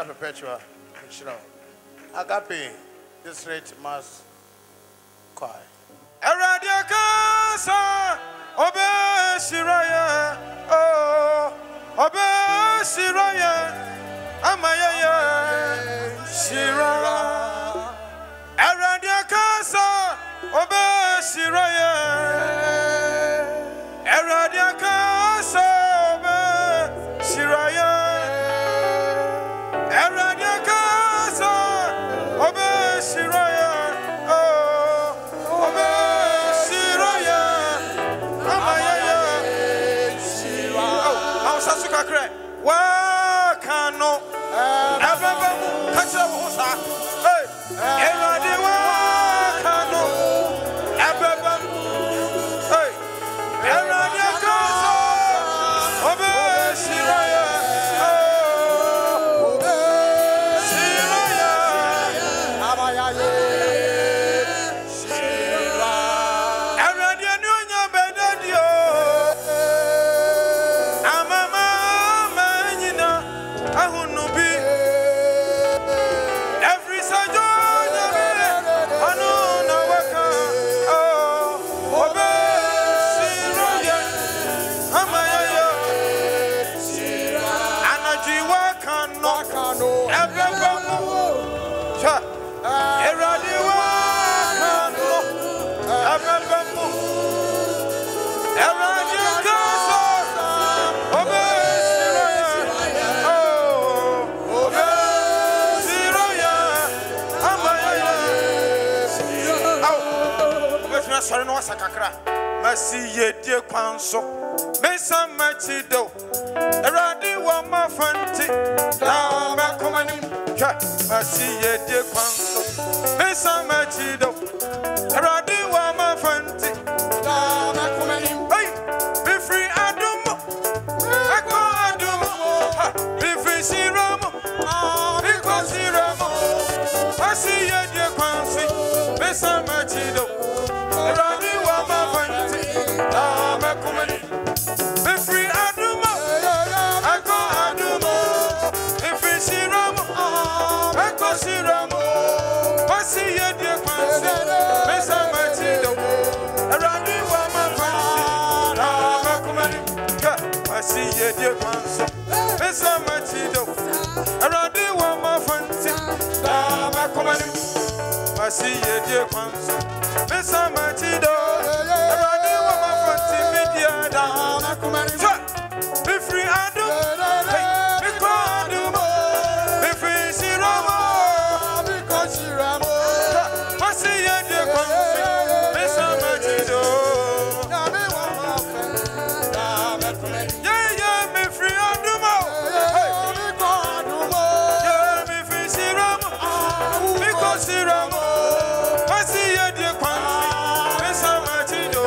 Perpetua, Agape, District Mass Choir. Eradia Casa, Obe Shiraya, oh, Obe Shiraya, Amaya Shira. Eradia Casa, Obe Shiraya, Eradia Casa, Obe Shiraya. Wakano, Abraham, Kacha Hosa, Eradi Wakano, Abraham, Eradi Kaza, Obe Shiraya, Shiraya, Amaya, Shira, Eradi Nunya Benadio. Every Saturday, I know no worker. Oh, Obe Shiraya, Amaya Shira, Anaji Wakano, Abraham, Eradi Wakano, Abraham, Eradi Kaza, Obe Shiraya, Obe Shiraya, Amaya Shira. Let's not sorry no sakakra. Mercy ye dear Kwanso, Mesa Machido, Eradi Wama Fanti, Dama Commanding, Mercy ye dear Kwanso, Mesa Machido, Eradi Wama Fanti, Dama Commanding, be free Adumo, Echo Adumo, be free Shiramo, because Shiramo, Mercy ye dear Kwansi, Mesa Machido, Eradi Wama Fanti, Dama Commanding. Be free Adumo, Echo Adumo, if it's Shiramo, Echo Shiramo, Mercy ye dear Kwansi, Mesa Machido, Eradi Wama Fanti, Dama Commanding, Mercy ye dear Kwansi, Mesa Machido, Eradi Wama Fanti, Dama Commanding, Mercy ye dear Kwansi, Mesa Machido, Eradi Wama Fanti, Media Dama Commanding, be free Adumo, be called Adumo, be free Shiramo, because Shiramo, Mercy ye dear Kwansi, Mesa Machido, yeah, be free Adumo, be called Adumo, yeah, be free Shiramo, because Shiramo, Mercy ye dear Kwansi, Mesa Machido,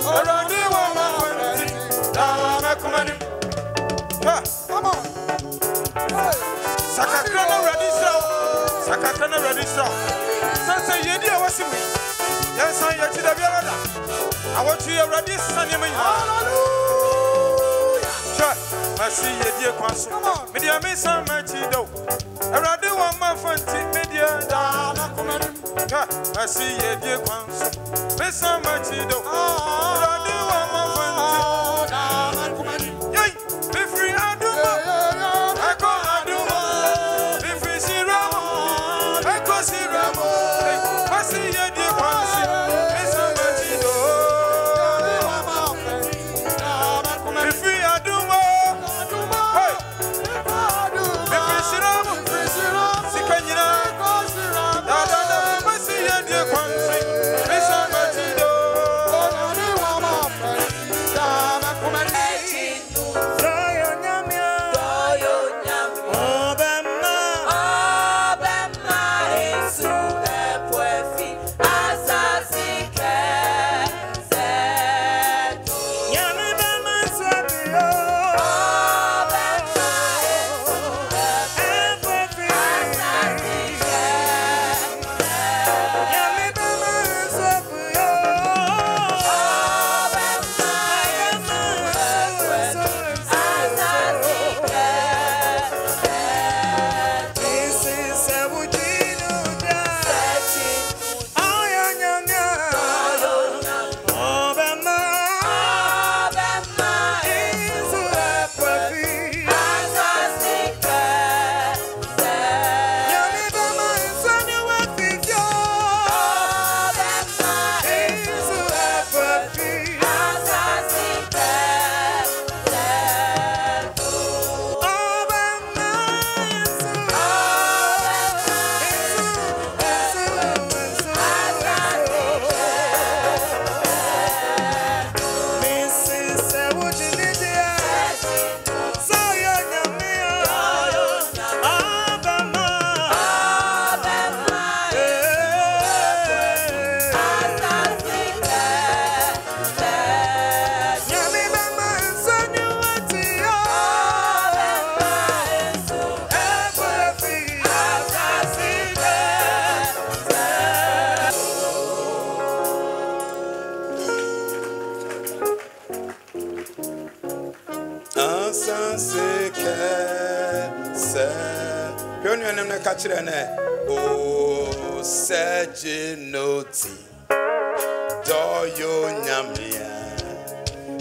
Eradi Wama Fanti, Dama Commanding. Come on. Sakakrana ready, sir. Sakakrana ready, sir. Sansa Yedia was me. Yes, I yet to the Biada. I want to hear Radis Sunny. Hallelujah. I see Yedia Quanso. Media Miss Matido. I rather want my friend Media. I see Yedia Quanso. Miss Matido. I rather want my friend. Yay, be free. I do. I go. Be free. I go. I see Yedia Quanso. Miss Matido. Be free. I do. Oh, Sajinoti, Doyo Nyamia,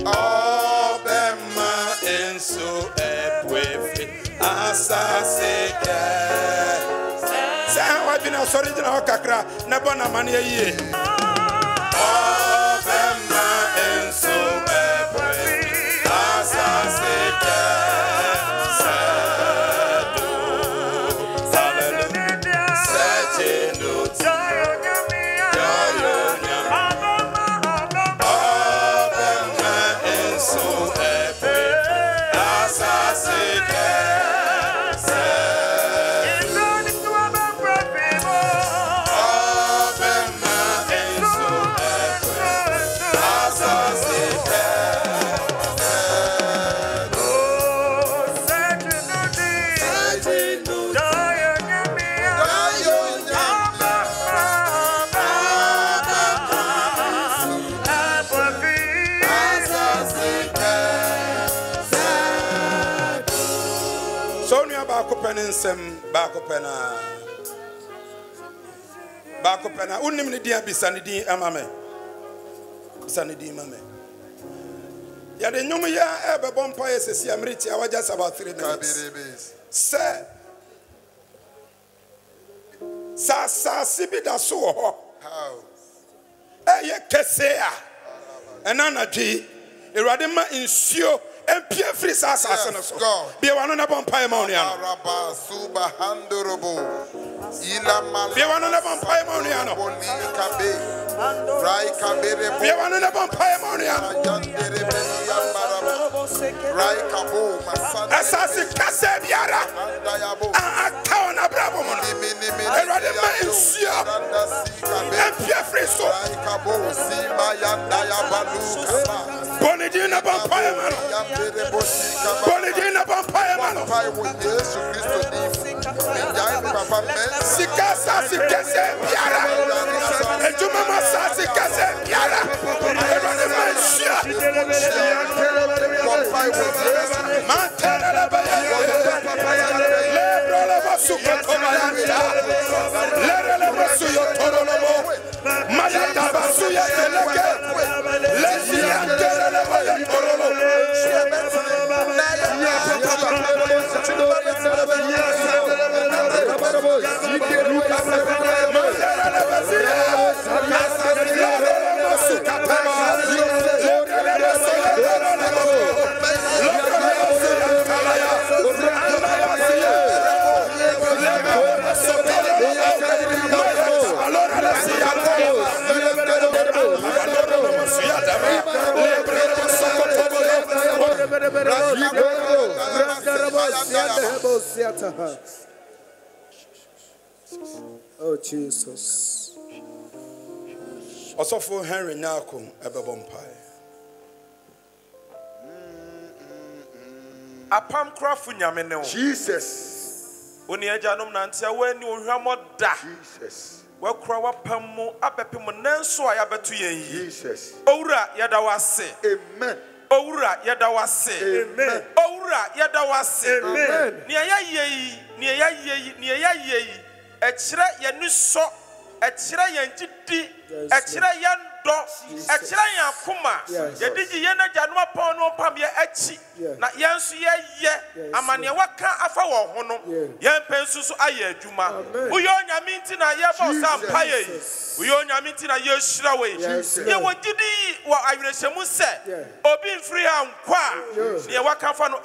Oh, Bema, Enso, Epwefi, Asasika. Say, I've been a sorry to our Kakra, Nabona Mania ye. Oh, Bema, Enso, Epwefi, Asasika. Bakopena unim ni dia bisani din amame bisani din mame ya de nyom ya ebe bompa yesesi amriti awaja about 3 minutes say sa sibida so ho how eye kesea enanadwi erade ma insuo empie free sasa no so be wano na bompa e ma onu ya no subhandorobo be wano na bompa e ma onu ya no rai kabere be wano na bompa e ma onu ya no rai kabo masana asasi kase biara akaw na brabo mo erade ma insuo empie free so rai kabo simba yanda ya balu kaba Bonidina Vampire Man. Bonidina Vampire Man. pai with Jesus Christ to him. Papa men. Sikasa sikese biara. Ejuma masasi kese biara. Erode manshia. Comply with Jesus. Mantera baya. Lebro la basuka tomayanta. Lere la basuyo torolomo. Mayata basuya teleke. Lesia tera la baya torolomo. Oh Jesus. Osofo Henry Nyako ebebompai. Apam krafu nyame ne wo. Jesus. Oni ajanom na ntia wani ohwamo da. Jesus. Wakura wapam mu abepem nanso a yabeto yen yi. Jesus. Owura yada wase. Amen. Owura yada wase. Amen. Owura yada wase. Amen. Ni ya yeyi ekire ye ni so ekire ye njidi ekire ye ndo ekire ye akoma ye digi ye na janu apon no pam ye achi na ye nso ye amane waka afa wo ho no ye mpensusu aye adwuma uyo nyame nti na ye bo sampa ye uyo nyame nti na ye hyira we ye wogidi wo awerehemu se obi mfiri ankwa ye waka fa no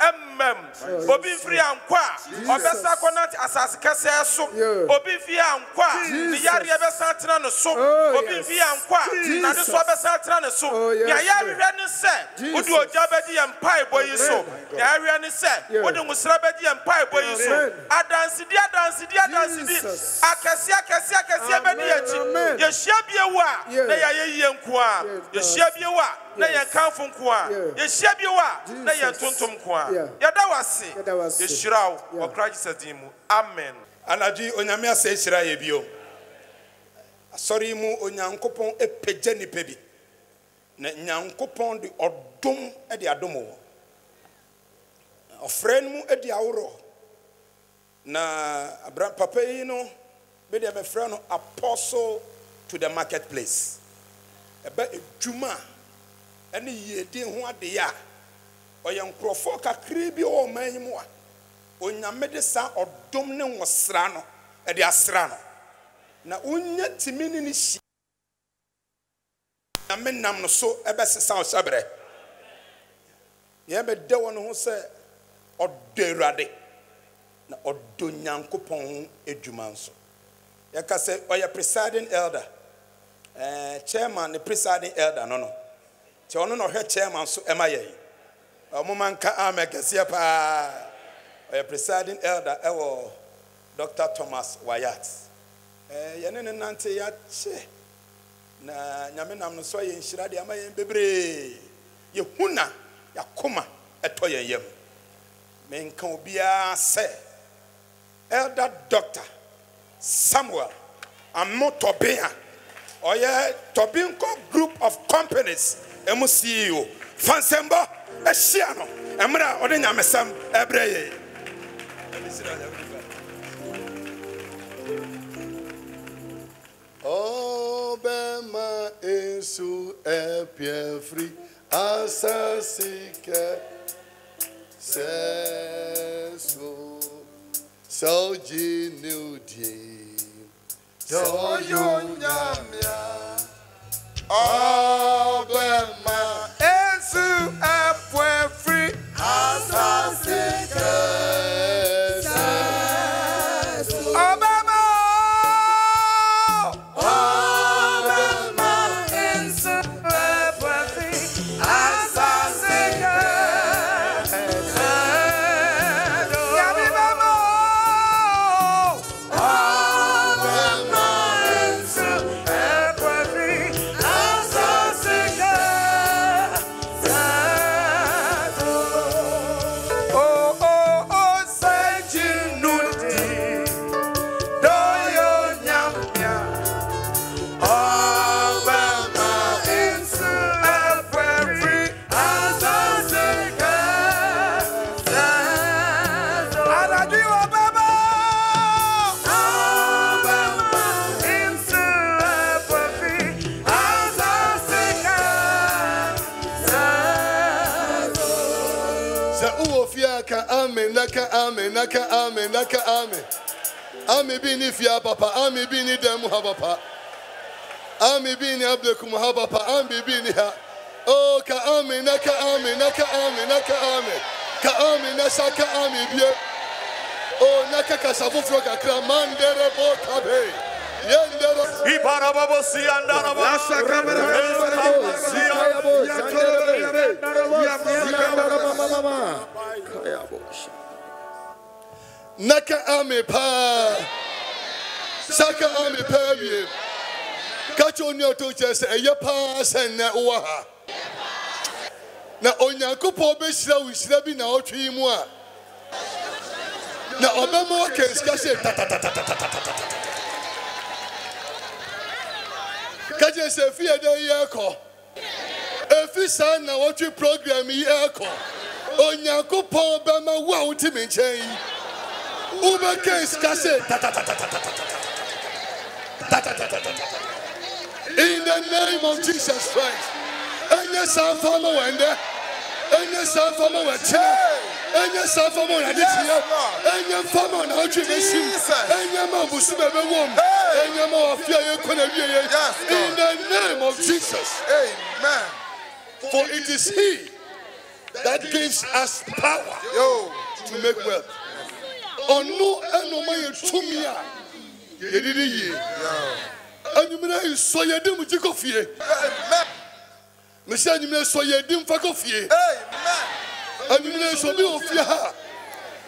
obi mfiri ankwa obesa konat asase kase so obi mfiri ankwa ni yare ebesa tena no so obi mfiri ankwa na de so obesa tena no so ya yare ne se odi oja bedi empai boyi so ya yare ne se odi musra bedi empai boyi so adansidi akasi bedi achi ye hia biewa na ya ye nkoa ye hia biewa na ye kanfo nkoa ye hia biewa na ye tontom nkoa ya da wase ye shirawo o Christ adimu amen. Anaji onyame ase shira ye bio. Asori mu onyankopon epegye ni pebi. Na nyankopon di odom e di adomo. Ofren mu e di awro. Na Abraham papa yi no be de be frɛ no apostle to the marketplace. Ebe edwuma ene yedi ho ade ya. Oyankrofo kakra bi o man mu a onyame de sa odom ne nwosra no e de asra no. Na unya timini ni shi na menam no so ebe sesa o sabre ye be de won ho se oderade na odonyankopon edwuma nso ye ka se oya presiding elder chairman the presiding elder no che ono no hwe chairman so ema ye omomanka amekese pa oya presiding elder ewo Dr. Thomas Wyatt yene ne nante ya che na nyame nam no so ye nhira de ama ye bebre ye huna ya koma eto ye yam menka obia se Elder Dr. Samuel Amotobia oye Tobinco Group of Companies CEO Fansemba ehia no emra ode nyamesam ebreye Obema ensu epiefri asasike seso soji nudi so yunyamia Obema ensu epiefri asasike Uofia ka amen, naka amen, naka amen, naka amen. Ami bini fia papa, ami bini demu ha papa. Ami bini ablekum ha papa, ami bini ha. Oh ka amen, naka amen, naka amen, naka amen. Ka amen, nasa ka amen bie. Oh naka kasafu fro kakra mandere bo kabe. Yendere. Ibara babo si andara babo. Nasa kamera. Naka ame pa. Saka ame pa bie. Kacho nyo to chese eye pa sen na uwa. Na onyankopon be hira wo hira bi na otwe mu a. Na obema kenska se ta. Kaje se fie de yeko. Efi san na watch program yeko. Onyankopon be ma wa utimi nchen. Uba kenska se ta. In the name of Jesus Christ. Anya san fama wende. Anya san fama wachina. Anya san fama waditia. Anya fama na otwe besi. Anya ma busu bebe wom. Anya ma afia ye kona wiye. In the name of Jesus. Amen. For it is he that gives us power to make wealth. Ono eno ma ye tumia. Ye didi ye. Anyumina yi so ye dem jiko fie. Amen. Mesi anyumina so ye dem fa ko fie. Amen. Anyumina so bi ofie ha.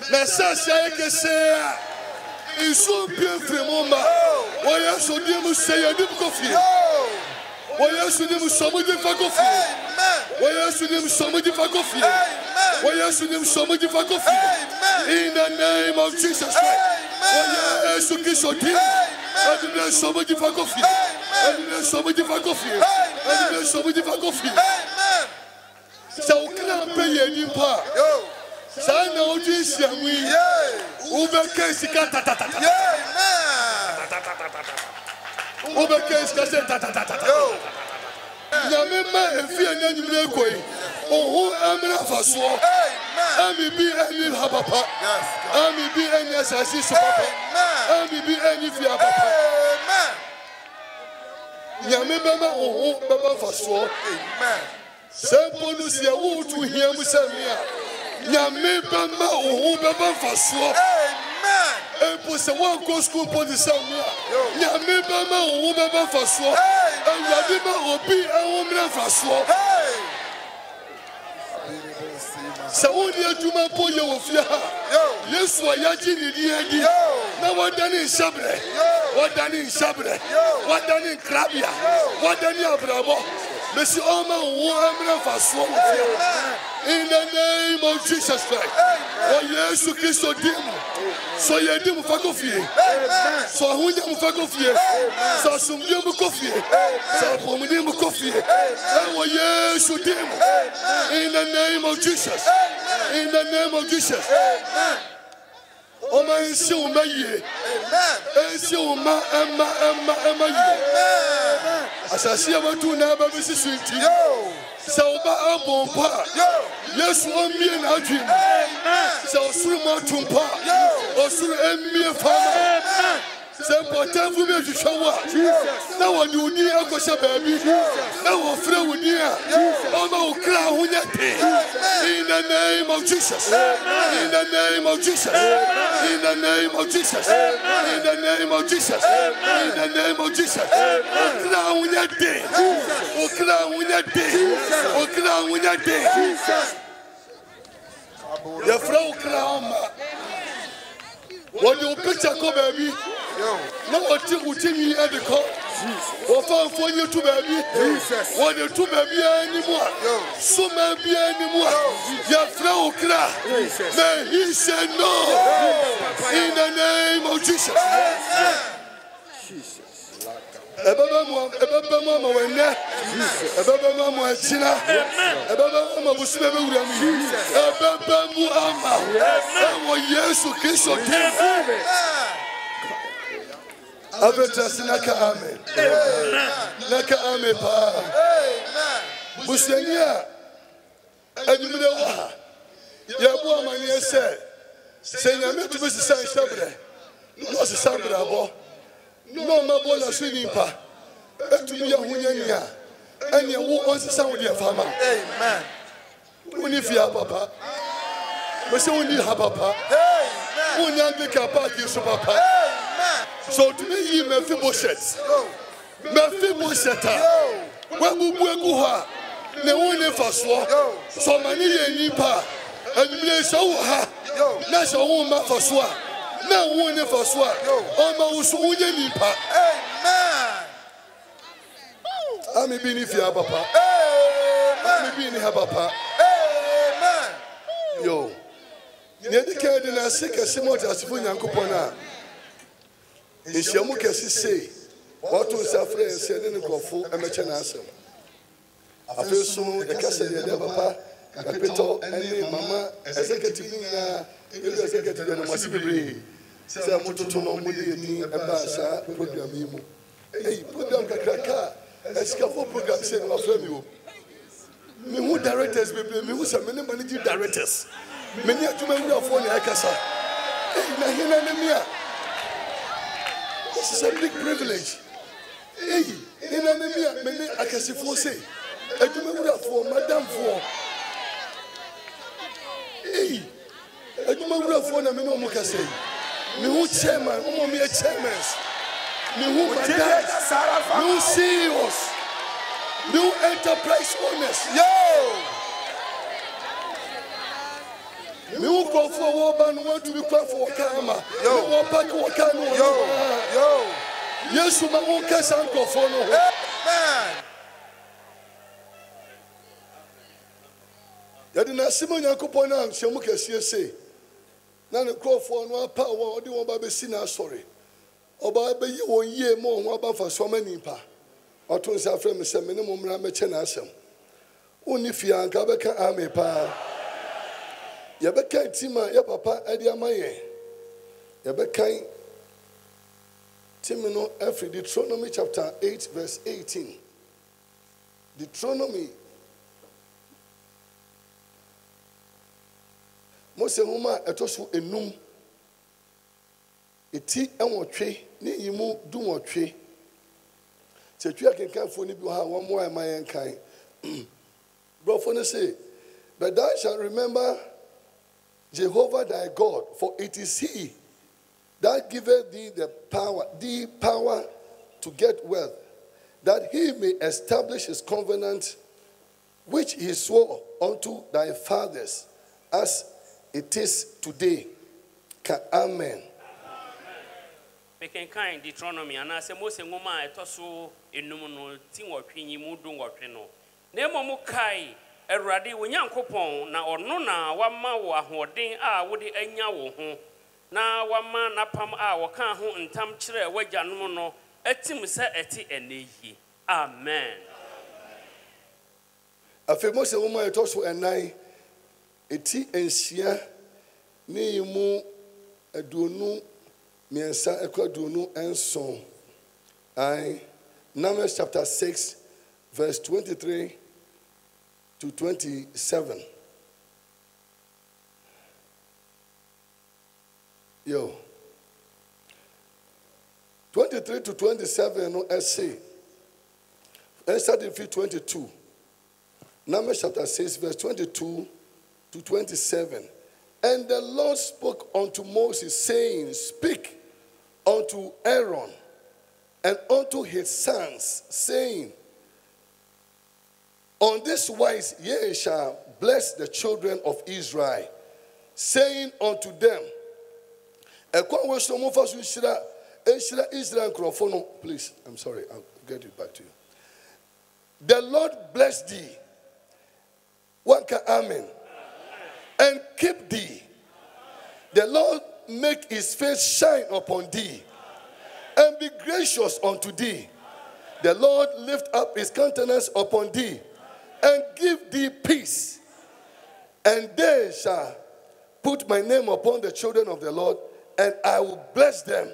Na sasa ye kese. Iso bien fremoma. Oya so dem se ye dem ko fie. Oya so dem so mo dem fa ko fie. Amen. Oya so dem so mo dem fa ko fie. Amen. Oya so dem so mo dem fa ko fie. In the name of Jesus Christ. Oya so ki so dem. Anyumina so mo dem fa ko fie. Anyumina so mo dem fa ko fie. Anyumina so mo dem fa ko fie. Amen. Sa ukna pe ye nimpa. Sa na oji siamwi. Ube ke sika ta. Ube ke sika se ta. Nyame ma efi anya nyimre koi. Oho amra faso. Ami bi ani ha papa. Ami bi ani asasi so papa. Ami bi ani fi papa. Nyame ba ma oho baba faso. Amen. Semponu sia wo tu hia mu samia. Nyame ba ma oho baba faso. Amen. Empo se wo go school podi samia. Nyame ba ma oho baba faso. Awurade ma obi awomra faso. Sa wo ni adwuma po ye wo fia ha. Yesu ayaji ni di adi. Na wadani nsabre. Wadani nsabre. Wadani krabia. Wadani abrabo. Mesi oma wo amra faso. In the name of Jesus Christ. O Yesu Kristo dimu. So ye dimu fako fie. So hunya mu fako fie. So sumdi mu kofie. So pomudi mu kofie. O Yesu dimu. In the name of Jesus. In the name of Jesus. Oma ensi uma ye. Ensi uma ema ye. Asasi amatu na ba bisi swinti. Sa oba abompa. Yesu omie na adwim. Sa osuru matumpa. Osuru emie fama. Sa potafu me hwehwa. Na woni uni akosha baabi. Na wo frɛ woni a. Oma okra honya te. In the name of Jesus. In the name of Jesus. In the name of Jesus. In the name of Jesus. In the name of Jesus. Okra honya te. Okra honya te. Okra honya te. Ya frɛ okra oma. What you picture come baby? No, what you at the call? What for you to baby? What you to baby anymore? So maybe anymore. Your flow cry. May he said no. In the name of Jesus. Ebaba mama wenne. Ebaba mama china. Ebaba mama busube be wurami. Ebaba mu ama. Ewo Yesu Kristo dem. Abetra naka amen. Naka amen pa. Busenia. Adumire wa. Yabu Mania said, saying, I met to Mrs. San Sabre, no Sabrabo, no Mabola Swinipa, to be a Hunya, and you want to sound with your farmer. Amen. When if you have papa, but so when you have papa, when you have the party, so papa. So to me, you may feel bullshit. Mephibosheth, Wabubuha, the one for swore, so many nipa, and you so ha, that's a woman for swore, no one for swore, almost one nipa. I'm a being if you have papa, I'm a being have papa. Yo, near the Canadian, I sick as Simon as Funan Kupona. In Shamuka say. What was our friend said in the Kofu and Machanasum? I feel soon a castle, the papa, capital, and mamma, executive, executive, and Massibri. Say, I'm to Tomomudi and Bassa program. Hey, program Kakraka, a scaffold program said, I'll film you. Me who directors, me who some many managing directors. Many of them are for the Akasa. Hey, Nahina. This is a big privilege. Hey, in anemia, many I can see for say. I do remember for Madame for. Hey, I do remember for na me no more can say. Me who chairman, me a chairman. Me who madam, me who CEOs, me who enterprise owners. Yo. Me who go for Warban want to be called for Wakama. Yo, want pack Wakama. Yo. Yes, my own case and go for no. Amen. Yadina Simon Yakupona, Shamuka CSA. None of call for no power, or do you want to see now? Sorry. Or by you 1 year more, one about for so many pa. Or to say, friend, Mr. Minimum Ramachanasam. Only if you are Gabaka Army pa. Yabaka Tima, your papa, Edia Maye. Yabaka. Timino F. Deuteronomy chapter 8, verse 18. Deuteronomy. Mose huma etosu enum. Eti enwotwe ne yimu dumotwe. Setwa kenkan fo ni bi ha wo mo e mayen kan. Bro for say, but thou shalt remember Jehovah thy God, for it is he that giveth thee the power to get wealth, that he may establish his covenant, which he swore unto thy fathers, as it is today. Amen. Making kind Deuteronomy, and I say, Mose Ngoma, etoso enumuno, tingwapini mudu wapeno. Nemo mukai, eradi wenyankopon, na onona wama wa hoden a wodi enya wo ho. Na wama na pam a waka ho ntam kire wajanum no etim se eti eneyi. Amen. Afi Mose Ngoma etoso enai eti enhia ne yimu aduonu miensa ekwaduonu enson. Numbers chapter 6 verse 23 to 27. Yo. 23 to 27 no essay. Let's start in 22. Numbers chapter 6 verse 22 to 27. And the Lord spoke unto Moses, saying, speak unto Aaron and unto his sons, saying, on this wise ye shall bless the children of Israel, saying unto them, Israel, please, I'm sorry, I'll get it back to you. The Lord bless thee, amen, and keep thee. The Lord make his face shine upon thee, and be gracious unto thee. The Lord lift up his countenance upon thee, and give thee peace. And they shall put my name upon the children of the Lord, and I will bless them.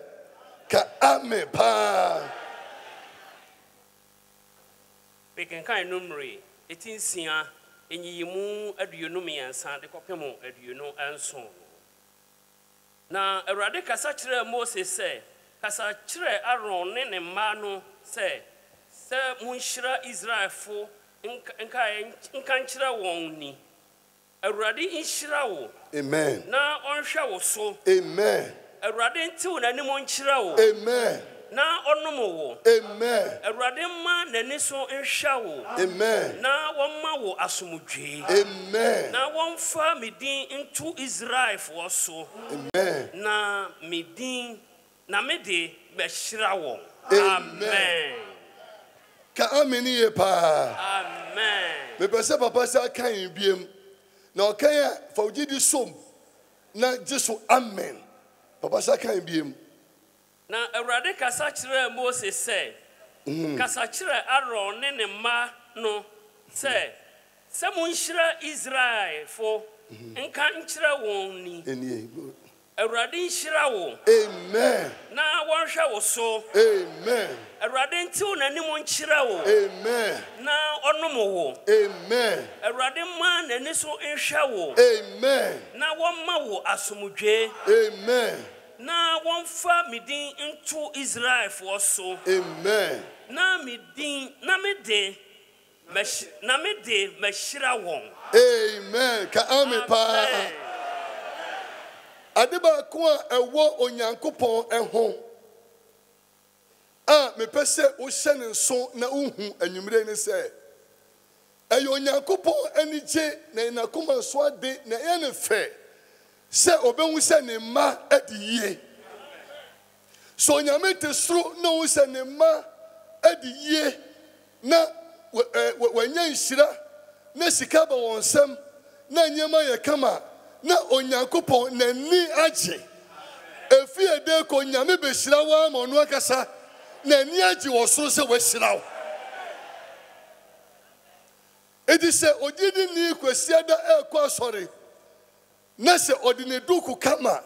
Amen. Making kind numeri, 18 sia, enyimu aduonu miɛnsa de kɔpem aduonu nson. Na Awurade kasa kyerɛ Moses sɛ, kasa kyerɛ Aaron ne ne mma no sɛ munhyira Israelfo nka nkyerɛ wɔn ni. Awurade nhyira wo. Amen. Na ɔnhwɛ wo so. Amen. Awurade ntiw n'anim nkyerɛ wo. Amen. Na ɔnom wo. Amen. Awurade mma n'ani so nhwɛ wo. Amen. Na wɔmma wo asomdwee. Amen. Na wɔmfa me din nto Israelfoɔ so. Amen. Na me din na me de bɛhyira wɔn. Amen. Ka ameni ye pa. Amen. Me pese papa sa kan biem. Na okan fa ogidi som. Na Jesu amen. Papa sa kan biem. Na Awurade kasa kyerɛ Moses sɛ, kasa kyerɛ Aaron ne ne mma no sɛ monhyira Israelfo nka nkyerɛ wɔn ni. Awurade nhyira wo. Amen. Na wɔnhwɛ wo so. Amen. Awurade ntiw n'anim nkyerɛ wo. Amen. Na ɔnom wo. Amen. Awurade mma n'ani so nhwɛ wo. Amen. Na wɔmma wo asomdwee. Amen. Na wɔmfa me din nto Israelfoɔ so. Amen. Na me de mɛhyira wɔn. Amen. Ka ame pa. Adeba ko a ɛwɔ Onyankopɔn ɛho. Me pese wo hyɛ ne nso na uhu anwumre ne sɛ. Ɛyɛ Onyankopɔn anigye na inakoma so ade na ɛyɛ ne fɛ. Sɛ obehu sɛ ne mma adi yie. So Onyame te soro na wo sɛ ne mma adi yie na wanya nhyira na sika ba wɔn nsam na nyɛma yɛ kama na Onyankopɔn n'ani agye. Efi ede ko Onyame behyira wa ma ɔno akasa n'ani agye wɔ soro sɛ wɔahyira wo. Edi sɛ ogyidi ni kwasiada ɛkɔ asɔre. Na se odine duku kama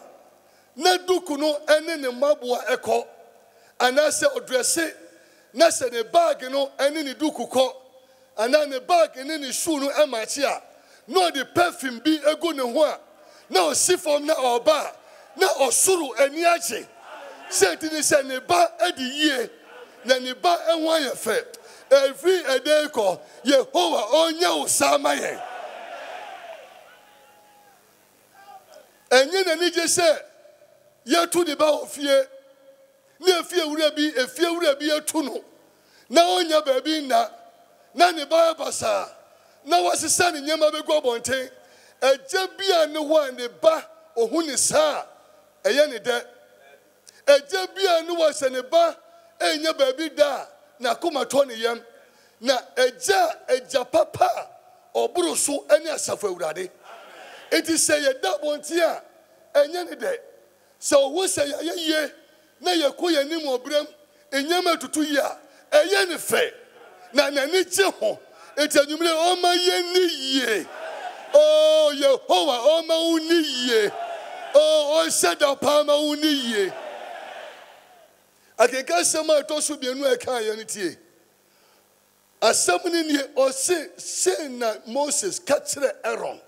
na duku no ene ne maboa eko ana se odresse na se ne bag no ene ne duku ko ana ne bag ene ne shoe no emachi a no the perfume bi ego ne ho a na o sifom na oba na osuru ani agye se tini se ne ba edi yie na ne ba enho ayefe every edeko Yehowa onya usamaye. Enye na nije se yetu de ba ofie na efie wura bi yetu no na onya ba bi na ne ba basa na wasesa ne nyema be go bonten eje bia ne ho ne ba ohu ne sa eye ne de eje bia ne wase ne ba enya ba bi da na koma to ne yam na eja papa oburu so ene asafo awurade. It is say a double tia, and yanide. So who say ye, na ye koya ni mo brem, and yama to 2 years, a yanife. Na ni jeho, it's a number oh my ye. Oh, Yehovah, oh my uni ye. Oh, said up palma uni ye. I can get some of those who be no kind unity. As someone in here or say na Moses catch the Aaron.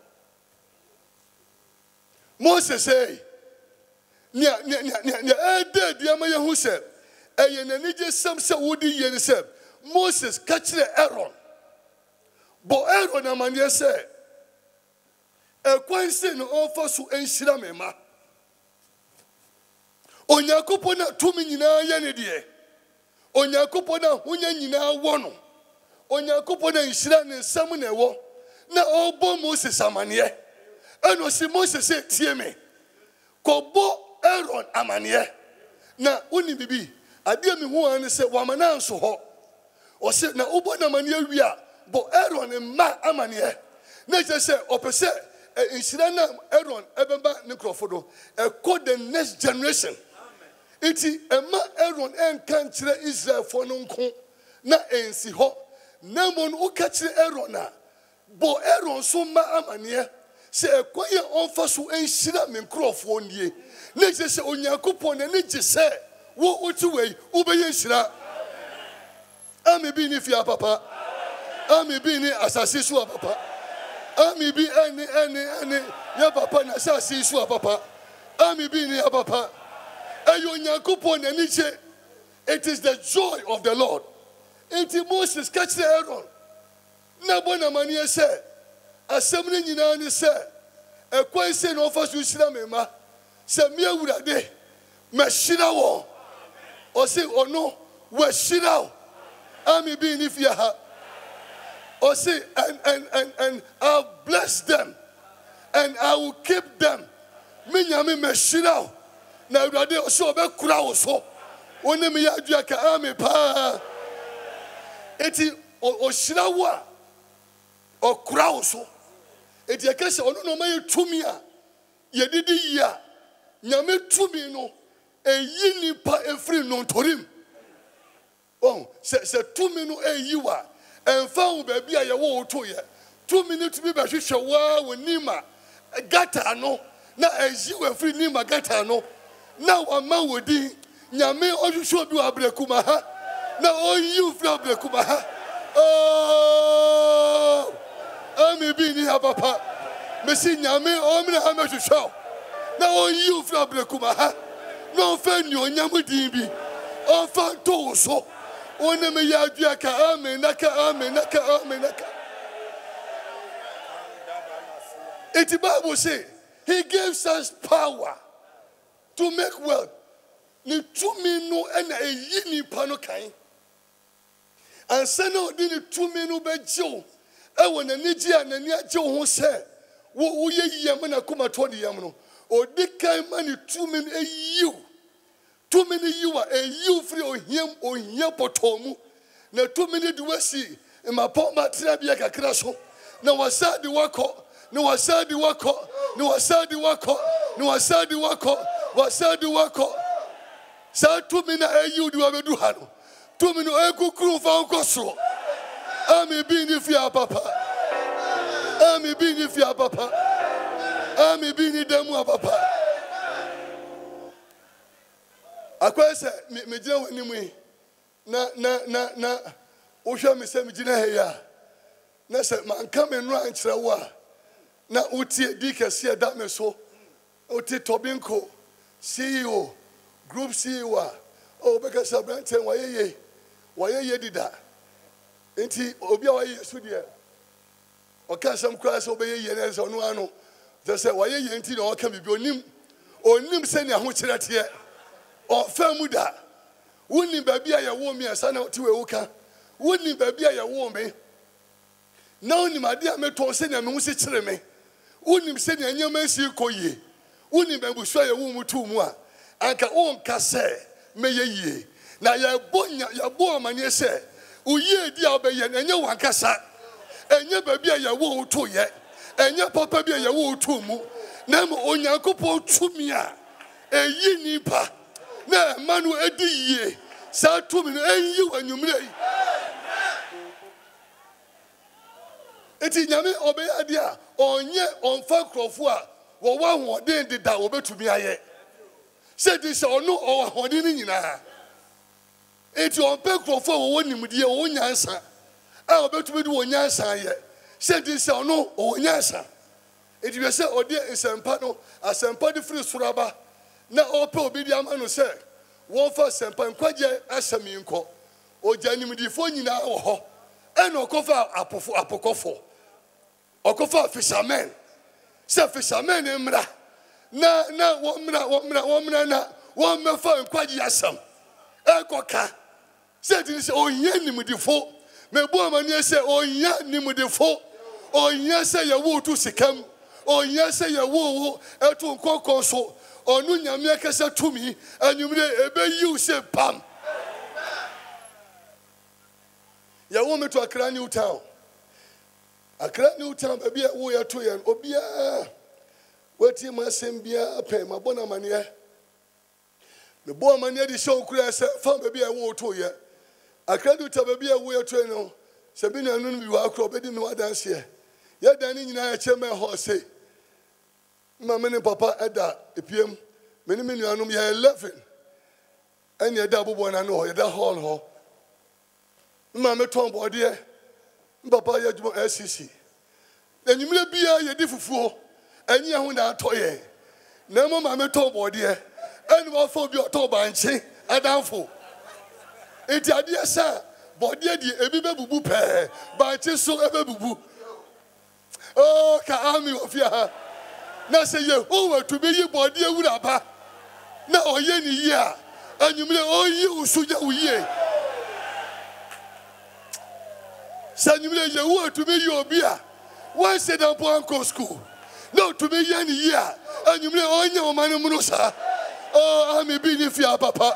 Moses say, nya dead yama yahu se eye na nije sam se wodi ye ne se Moses catch the Aaron. Bo Aaron amanye se ekwanse no ofo so enhyira mema. Onyankopon na tumi nyina ye ne de. Onyankopon na hunya nyina wo no. Onyankopon na enhyira ne nsam na ewo na obo Moses amane. Eno si Moses say tie me. Kobo Aaron amane. Na uni bibi ade me ho an se wamana nso ho. O se na obo na amane wi a bo Aaron ma amane. Na je se opese enhyira na Aaron ebeba ne krofodo e call the next generation. Iti ema Aaron enka nkyere Israel fo no nko na ensi ho. Na mo no ka kyere Aaron a bo Aaron so ma amane. Se ekoye onfa so enhyira me nkrofo nie. Na je se Onyankopon na ne je se wo uti wei ubeye nhyira. Ami bi ni fia papa. Ami bi ni asase so papa. Ami bi any ya papa na sa si su papa. Ami bi ni ya papa. Ayo Nyankopon ani che. It is the joy of the Lord. Enti Moses catch the Aaron. Na bona mani ese. Asem ni nyina ni se. Ekwan se no fa su hira me ma. Se me awurade. Me hira wo. O se ono we hira wo. Ami bi ni fia ha. O say, and I'll bless them, and I will keep them. Me nyame me shira. Na urade o so be kura wo so. Woni me ya dua ka ami pa. Eti o shira wo a o kura wo so. Eti e kese ono no ma yetumi a ye didi yi a nyame tumi no eyi nipa efri no ntorim. Oh, se tumi no eyi wa. And found baby, I walk 2 minutes to be by Shisha when Nima Gata no. Now, as you were free Nima Gata no. Now, a man would be Yame or you should do a Blekumaha. Now, all you from Blekumaha. Oh, I may be near Papa. Messi Yame or Mena to show. Now, all you from Blekumaha. No, fan you, Yamudi. Oh, fan so. One me ya duaka amenaka. The Bible say he gives us power to make wealth. Ni tumi no ena eyi ni pano kan. And say no di ni tumi no be jiw. E wona ni ji anani ajiw ho se wo ye yiyam na kuma to de yam no. Odi kan ma ni tumi no eyiw. Too many you are a you free or him or Yapotomu. Now, 2 minutes do we see in my pot matrabia crasso. No, I said the wako, no, I said the wako, no, I said the wako, no, I said the wako, was said the wako. So 2 minutes a you do have a do hano. 2 minutes a good crew found Costro. I may be if you are papa. I may be if you are papa. I may be in demo papa. Akwa se me gina wani mu na wo hwa me se me gina he ya na se man ka me no ankyere wo a na utie di kase da me so utie Tobinko CEO group CEO o be ka sa branten wa ye dida enti obi a wa ye su de o ka sam kra se obe ye na se onu ano se wa ye enti na o ka bibi onim se ne ho kyerɛ te o famuda woni baby a wo mi asa na ti we wuka woni baby a wo me na oni made a meto se na me hu se kire me woni se na nyama si koyie woni babu so ya wo mutu mu a anka on ka se me ye yie na ya bo amane se uye di a obeye na nya wankasa enye baby a ya wo to ye enye papa bi a ya wo to mu na mo onyankopɔ tumi a eyi nipa na manu edi yie sa tumi no enyi wanyumre yi eti nyame obeya dia onye onfa krofo a wo wa hoden de da obetumi aye se di se ono o hoden ni nyina eti onpe krofo wo nimdie wo nyansa a obetumi de wo nyansa aye se di se ono o nyansa eti be se odi ensempa no asempa di free suraba na ope obi di ama no se wo fa sempa nkwaje asami nko ojanimdifo nyina wo ho ena okofa apokofo okofa fishermen se fishermen emra na wo mra na wo mefa nkwaje asam ekoka se di se onya nimdifo mebu amani se onya nimdifo onya se ye wo tu sikam onya se ye wo etu nkokon so onu nyame akasa tumi anyumre ebe yiu se pam ya wo meto Accra New Town baby wo ya to yan obia wati ma sembia pe ma bona mane me bo mane di show kura se fa baby wo to ye Accra New Town baby wo ya to no se bi na nu bi wa akro be di me wa dance ye dan ni nyina ya cheme ho se Mama and Papa Eda, EPM, many million ya 11. And your double one, I know, you're hall. Mamma Tom Bodier, Papa Yajmo SCC. And you may be a difficult, and you are not toy. No more, my toy, dear, and what for your top and say, a downfall. It's a dear sir, but dear, a baby boo pair, but it's so ever boo. Oh, Kaami of ya. Now say you over to be your body would have. Now, any year, and you may all you should ye. Send you your word to be your beer. Why say that Uncle school? No, to be any year, and you may all your money, Munosa. Oh, I may be if you are papa.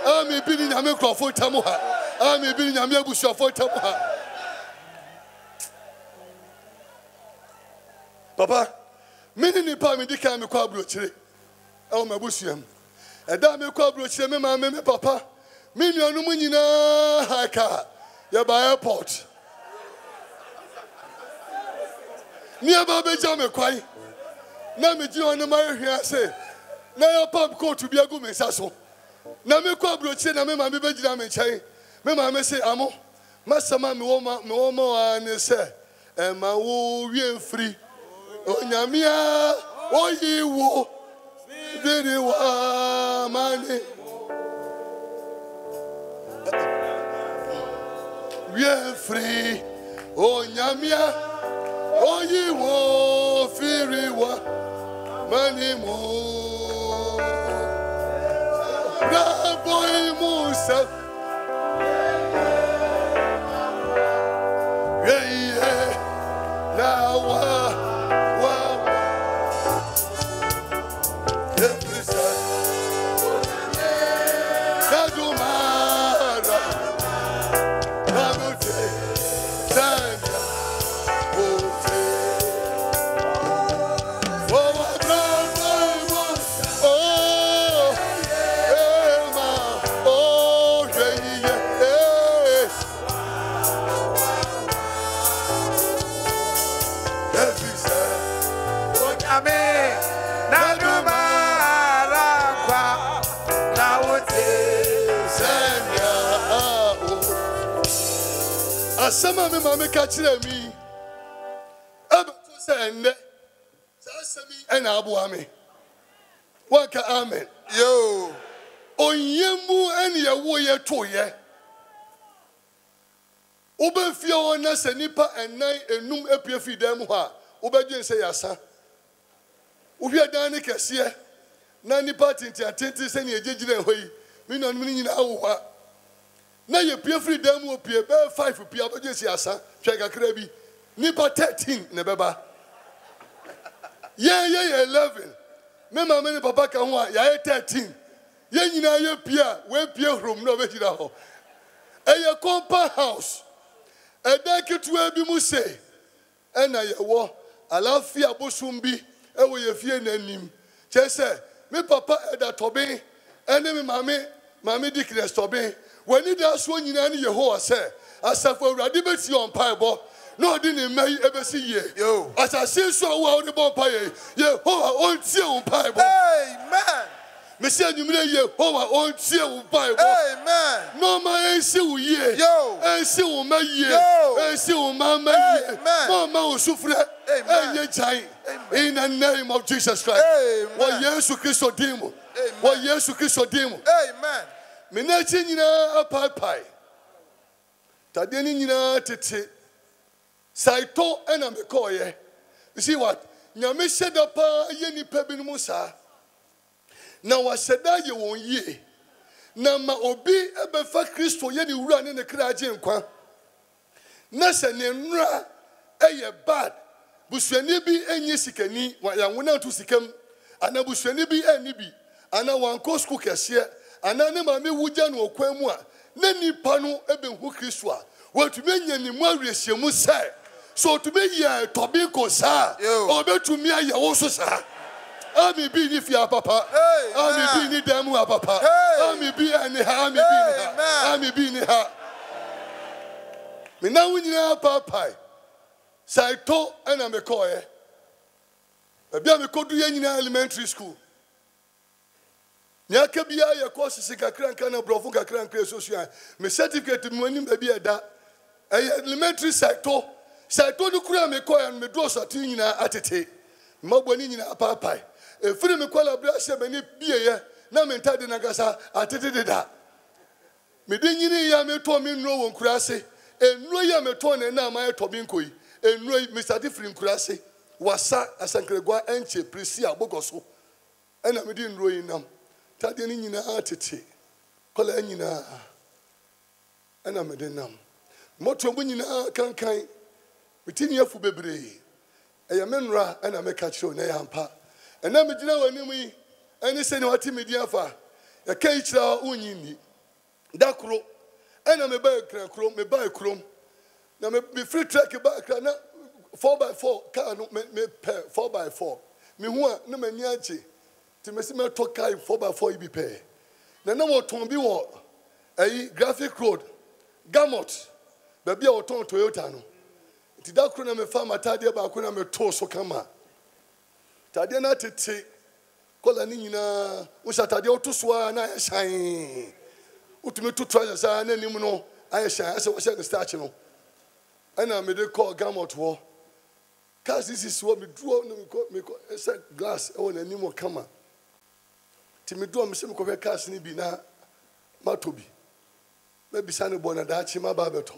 I may be in America for Tamuha. I may be in America for Tamuha. Papa, many nipa me dika me kwa brochire. E ma busuam. E da me kwa brochire me ma me papa. Me nuanu mu nyina haka. Ya ba airport. Ni aba be ja me kwai. Na me ji onu ma hwia se. Na ya pap coat bi agu me saso. Na me kwa brochire na me ma me be gina me nchen. Me ma me se amo. Masama me wo ma ne se. E ma wo wie free. Onyamia oyiwo dere wa mane we are free onyamia oyiwo firi wa mane mo bravo Musa yeah na wa Asama me ma me ka kire mi abeto se enne sa asami ena aboa me waka amen yo onyemu ene ye wo ye toye obefie ona se nipa enan enum epie fidam ho a obedwen se yasa ohwe dan ne kese na nipa tinti se ne ejegire ho yi me nanu ni nyina awo na ye pie free dem o pie be 5 pie abodje si asa twa kakra bi nipa 13 ne beba ye 11 me mama ne papa ka ho a ya 13 ye nyina ye pie we pie hrom na obejira ho eye compound house edekitu abi mu se ena ye wo alafia bosum bi e wo ye fie nanim chese me papa eda tobe ene me mama dikres tobe when it does when you know Yehovah say, as if we radibate on Bible, no didn't may ever see ye. Yo, as I say so well the Bompire, Yehovah on seal Bible. Amen. Monsieur, you may Yehovah on seal Bible. Amen. No man ain't see ye. Yo, and see my ye. And see my man. No man will suffer. Amen. In the name of Jesus Christ. Amen. What Jesus Christ demo. What Jesus Christ demo. Amen. Menachi nyina apai tade ni nyina tete saito ena mekoye. You see what nyame sheda pa ye nipa bi no sa na wa sheda ye won ye na ma obi ebefa Kristo ye ni wura ne kra agye nkwa na se ne nra eye bad busuani bi enye sikani wa ya wona to sikam ana busuani bi eni bi ana wan ko school kese ana ne ma me wuja no okwan mu a na nipa no ebehu Kristo a watumi nya ni mu awresiemu sai so to be ye tobi ko sa obetumi aye wo so sa ami bi ni fia papa ami bi ni demu papa ami bi ani ha ami bi ni ha ami bi ni ha me na wunyina papa sai to ana me koye bia me kodu ye nyina elementary school nyaka bia ye course sikakran kana brofo kakran kre social me certificate mu anim bia da elementary sector Say to the kura me koy and me do so tin nyina atete. Maboni nyina apapai. E firi me kwala bra se me ne bieye na me ntade na gasa atete da. Me de nyini ya me to me nro won kura ase. Enro ya me to ne na ma to bi nkoi. Enro Mr. Different kura ase. Wasa asankregwa enche prisia bogoso. Ena me di nro yi nam. Tade ni nyina atete. Kola nyina. Ena me de nam. Moto bu nyina kankan. Mitini afu bebre. Eya menra ena me ka chiro na ya mpa. Ena me gina wani mu yi. Eni se ne wati me di afa. Ya kai chira unyini. Da kro. Ena me ba kra kro, me ba krom. Na me free track ba kra na 4x4 car no me 4x4. Me hu a na mani ache. Ti me se me to kai 4x4 ibi pe. Na wo ton bi wo ayi graphic road. Gamot. Ba bia wo ton Toyota no. Ti da kro na me fa matade ba ko na me to so kama. Tade na tete kola ni nyina wo sha tade wo to so na ya shan. Utumi to treasure sa na nim no aye shan ase wo sha the starch no. Ana me de call Gamot wo. Cause this is what me draw no me ko ese glass e wo na nim wo kama. Ti me do me se me ko be cars ni bi na matobi. Me bi sa ne bona da chi ma ba beto.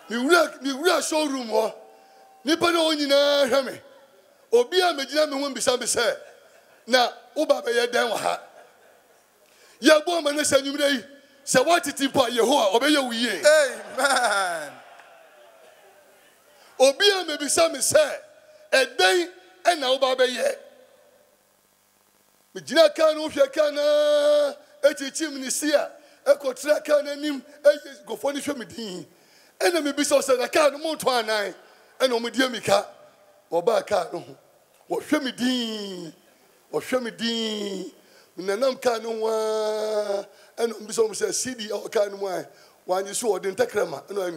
Mi wura showroom ho. Nipa na onyina hwe me. Obi a megina me ho bisa me se na wo ba be ye dan wa ha. Ya bo ma na sa nyumre yi. Se watiti pa Yehowa obeye wiye. Amen. Obi a me bisa me se eden e na wo ba be ye. Megina kan no hwe kan na echichim ni sia ekotra kan anim e go fo ni hwe me din. Ena me bisa se na kan mo to anan ena mo die mika oba kan no wo hwe me din nanam kan no wa ena mo bisa mo se CD o kan mo an wanyi so odin takrama ena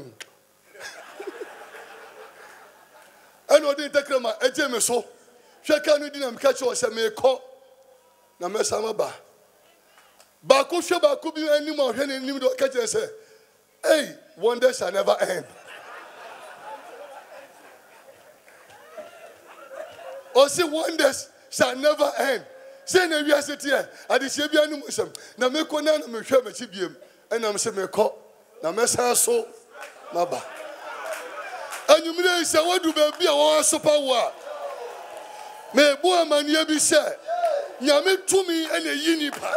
ena odin takrama eje me so hwe kan no dinam ka che o se me ko na me sama ba ko hwe ba ko bi anim o hwe anim do ka che se hey, wonders shall never end. Or say wonders shall never end. Say na we are sitting here. Adi se bia no musem. Na me ko na me hwe me chi biem. And am se me ko. Na me san so maba. Anyumire se wadu ba bia wo so pa wo. Me bo amanie bi se. Nyame tumi ene yini pa.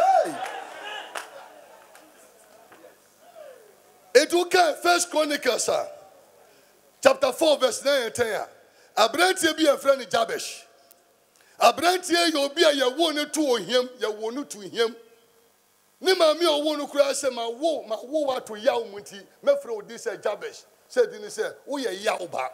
It will come 1 Chronicles chapter 4 verse 9 and 10. Abrantie bi a friend Jabesh. Abrantie yo bi a ye wo ne to ohiem, ye wo no to ohiem. Ne ma me o wo no kura se ma wo wa to yaw munti. Me frɛ odi se Jabesh. Se di ni se wo ye yaw ba.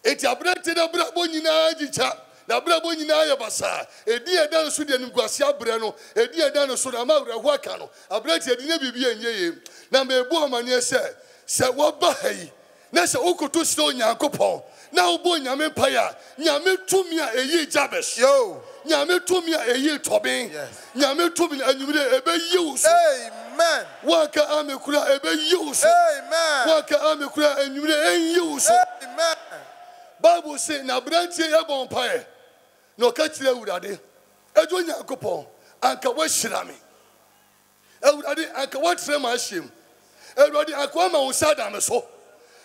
Eti abrantie da bra bo nyina agicha. Na bra bo nyina ye basa. Edi e dan so de nimguase abre no. Edi e dan so na ma wura ho aka no. Abrantie di ne bibia enye na me bu amane se wo ba hai na se okoto sto nyankopon na wo bo nyame paya nyame tumi a eyi Jabesh Yo. nyame tumi a eyi Tobin nyame tumi anyumire ebe yiwso Amen. waka amekura ebe yiwso Amen. waka amekura anyumire enyiwso Amen. Bible say na brantie ye bon pae no ka kire urade ejo nyankopon anka wo hyira me Everybody, I can't watch them as him. Everybody, I can't ma usada me so.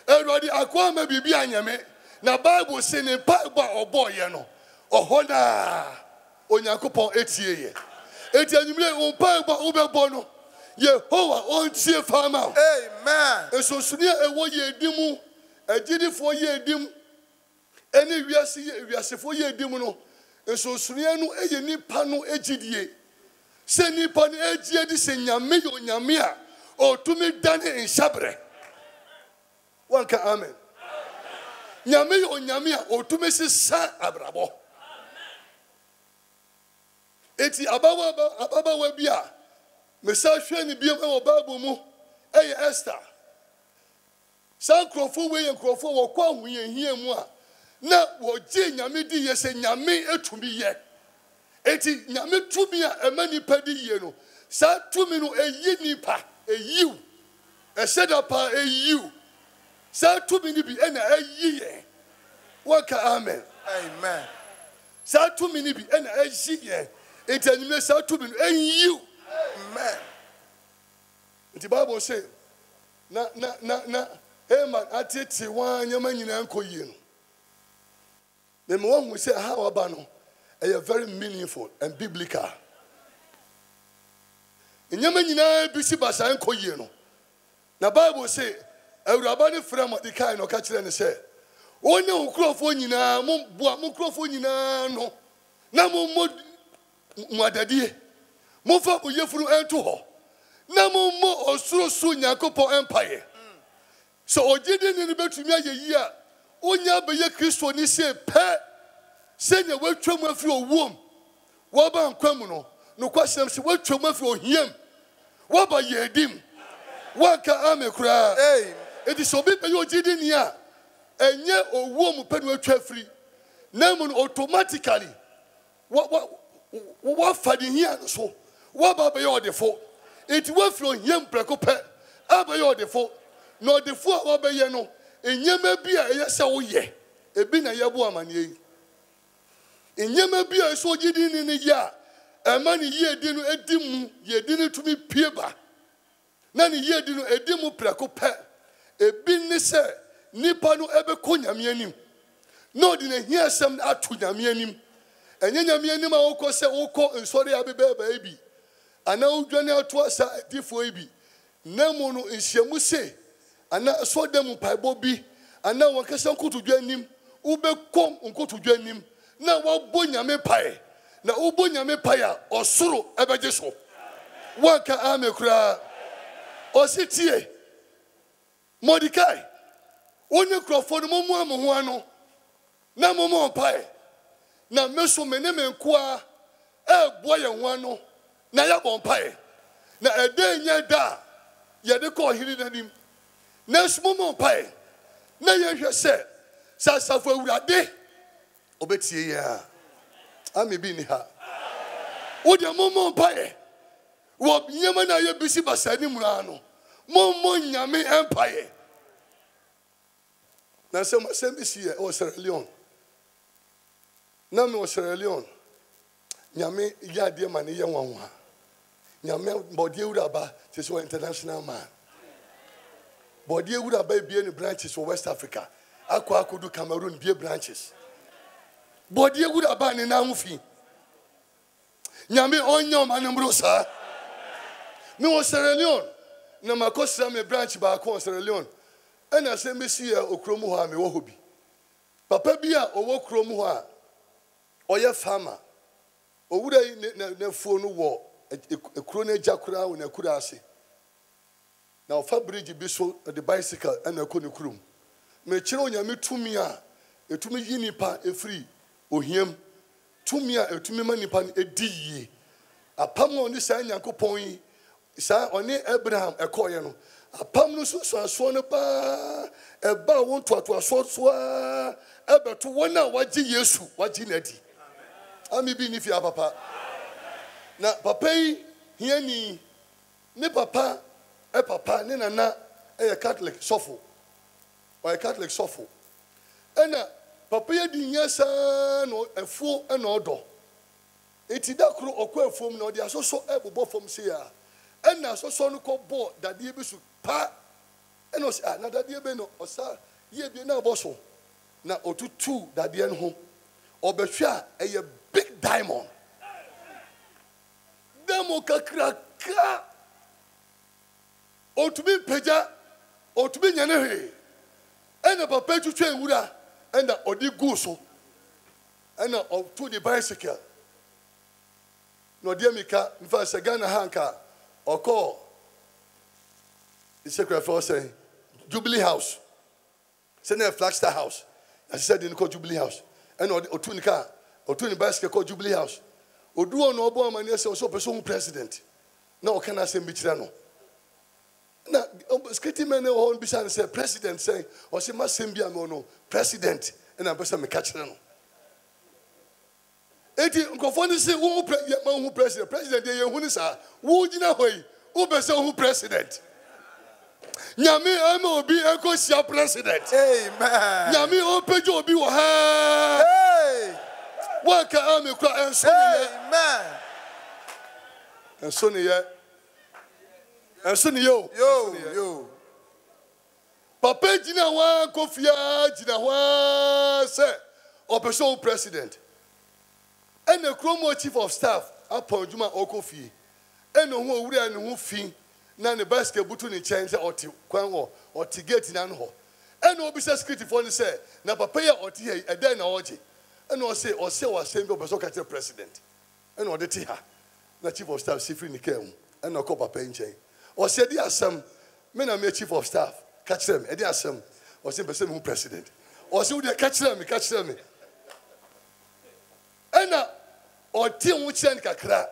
Everybody, I can't ma bibi anyame. Na Bible say ne Bible obo ye no. Ohona Onyankopon etie ye. Eti anyumle on Bible obebo no. Yehowa on tie fama. Amen. Eso sunia ewo ye edimu. Agidifo ye edim. Ene wiasefo ye edim no. Eso sunia no eye nipa no egidie. Se nipa ne egie di se nyame yo nyame a o tumi dane nshabre wanka amen nyame yo nyame a o tumi se sa abrabo eti abawa bia me sa hwe ni bia e Bible mu eye Esther san krofo we ye krofo wo kwa hu ye hie mu a na wo je nyame di ye se nyame etumi ye eti nyame tumi a emani padi ye no sa tumi no eyi nipa eyiu esedapa eyiu Sa to me ni bi e na ayi ye. Waka amen. Amen. Sa to me ni bi e na ayi ye. Enti anime sa to me no enyi. Amen. The Bible say na man atete wan nyama nyina nkoyie no. Me mo hu say how aba no very meaningful and biblical. Nyama nyina bi si basa nkoyie no. Na Bible say Awuraba ne frɛ Mordecai no ka kyerɛ ne sɛ wonne nkurɔfo nyina mo boa mo nkurɔfo nyina no na mo adadie mo fa bo yefuru ento hɔ na mo osuro Nyankopɔn empire so ogidi ni betumi ayeyi a onya beye Kristo ni se pɛ sɛ nya watwam afiri owom woba nkwam no kwasɛm sɛ watwam afiri ohiam woba yedim waka ame kura it is obi beye ogidi ni a enye owom pɛ no atwa afiri na mo automatically what fadi here so what ba be your defo it wa fro hiem preko pe aba your defo no defo a be ye no enyema bi a ye se wo ye ebi na ye bo amane yi enyema bi a so gidi ni ya ema ni ye di no edi mu ye di ni tumi pie ba na ni ye di no edi mu preko pe ebi ni se nipa no ebe ko nyame anim no di na hia sem atu nyame anim enye nyame anim a wokɔ sɛ wokɔ nsɔre abebe baabi ana udwane ato asa difo ibi na mu no nhyiamu se ana so dem paibo bi ana wɔnkasa nkotodwa anim wobɛkɔm nkotodwa anim na wabɔ nyame pae na wobɔ nyame pae a ɔsoro ɛbɛgye so wanka ame kura ɔsitie Mordecai onye krɔfo no momu amoho ano na momu pae na meso mene menkoa boa ye ho ano na ya bompae na ede nya da ye de ko hiri nanim na sumo bompae na ye hwe se sasafo awurade obetie ya ami bi ni ha wo de mo bompae wo nyama na ye bisi basani mura no mo nyame empire na se mo se bisi ye o Sierra Leone na me Sierra Leone nyame yade ma ne ye nwanwa nyame body Awuraba say so international man body Awuraba bie ne branches for West Africa akodu Cameroon bie branches body Awuraba ne na hufi nyame onyo ma ne mbro sa me wo Sierra Leone na makosra me branch ba ko Sierra Leone ena se mesi ya okromu ho a me wo hobi papa bi a owo kromu ho a oye farmer owura na fuo no wo ekuro na jakura wo na kura ase na ofa bridge bi so the bicycle na ko ne kurum me kire onyame tumi a etumi yi nipa efiri ohiem tumi a etumi ma nipa ediyi apam no ni sa Nyankopɔn yi sa oni Abraham ekoye no apam no so no ba eba won to so ebeto wona wagi Yesu wagi nadi ami bi ni fi papa na papa yi hiani ne papa papa ne nana Catholic sofo or Catholic sofo ena papa yi di nyasa no efuo na odo eti da kro okwa efuom na odi asoso ebobo fom se ya ena asoso no ko bo dade bi su pa ena o se na dade be no osa ye bi na boso na otutu dade no ho obehwa eye big diamond demo kakraka otubi peja otubi nyane he ena papa twetwe ewura ena odi gu so ena to the bicycle no dia mika nfa se Ghana hanka oko the secretary for say Jubilee House say na Flagstaff House as said in Jubilee House ena otunika otuni bicycle called Jubilee House oduo no obo amane se so person president na o kana sem bi kira no na skiti men o bi san say president say o se masem bi am no president na person me ka kira no eti nkofo ni se wo president ye hu ni sa wo gina hoyi wo be se wo president Nyame ama obi enkosia president. Amen. Nyame opejo obi wo ha. Hey. Waka ame kwa enso ne ye. Amen. Enso ne ye. Enso ne yo. Yo. Papa jina wa kofia jina wa se operation president. And the Chromo chief of staff upon Juma Okofi. And no who and who fee. Nan the basket button in change or Kwango or Tigate in Anho. And no business security for the say, na papaya or tea a den or and no say or same Bosoka president. And or the Tiha, the chief of staff Sifri Nikem, and no copper painting. Or said, there are some men are made chief of staff, catch them, and there are some or some president. Or so they catch them. And or team which and kakra.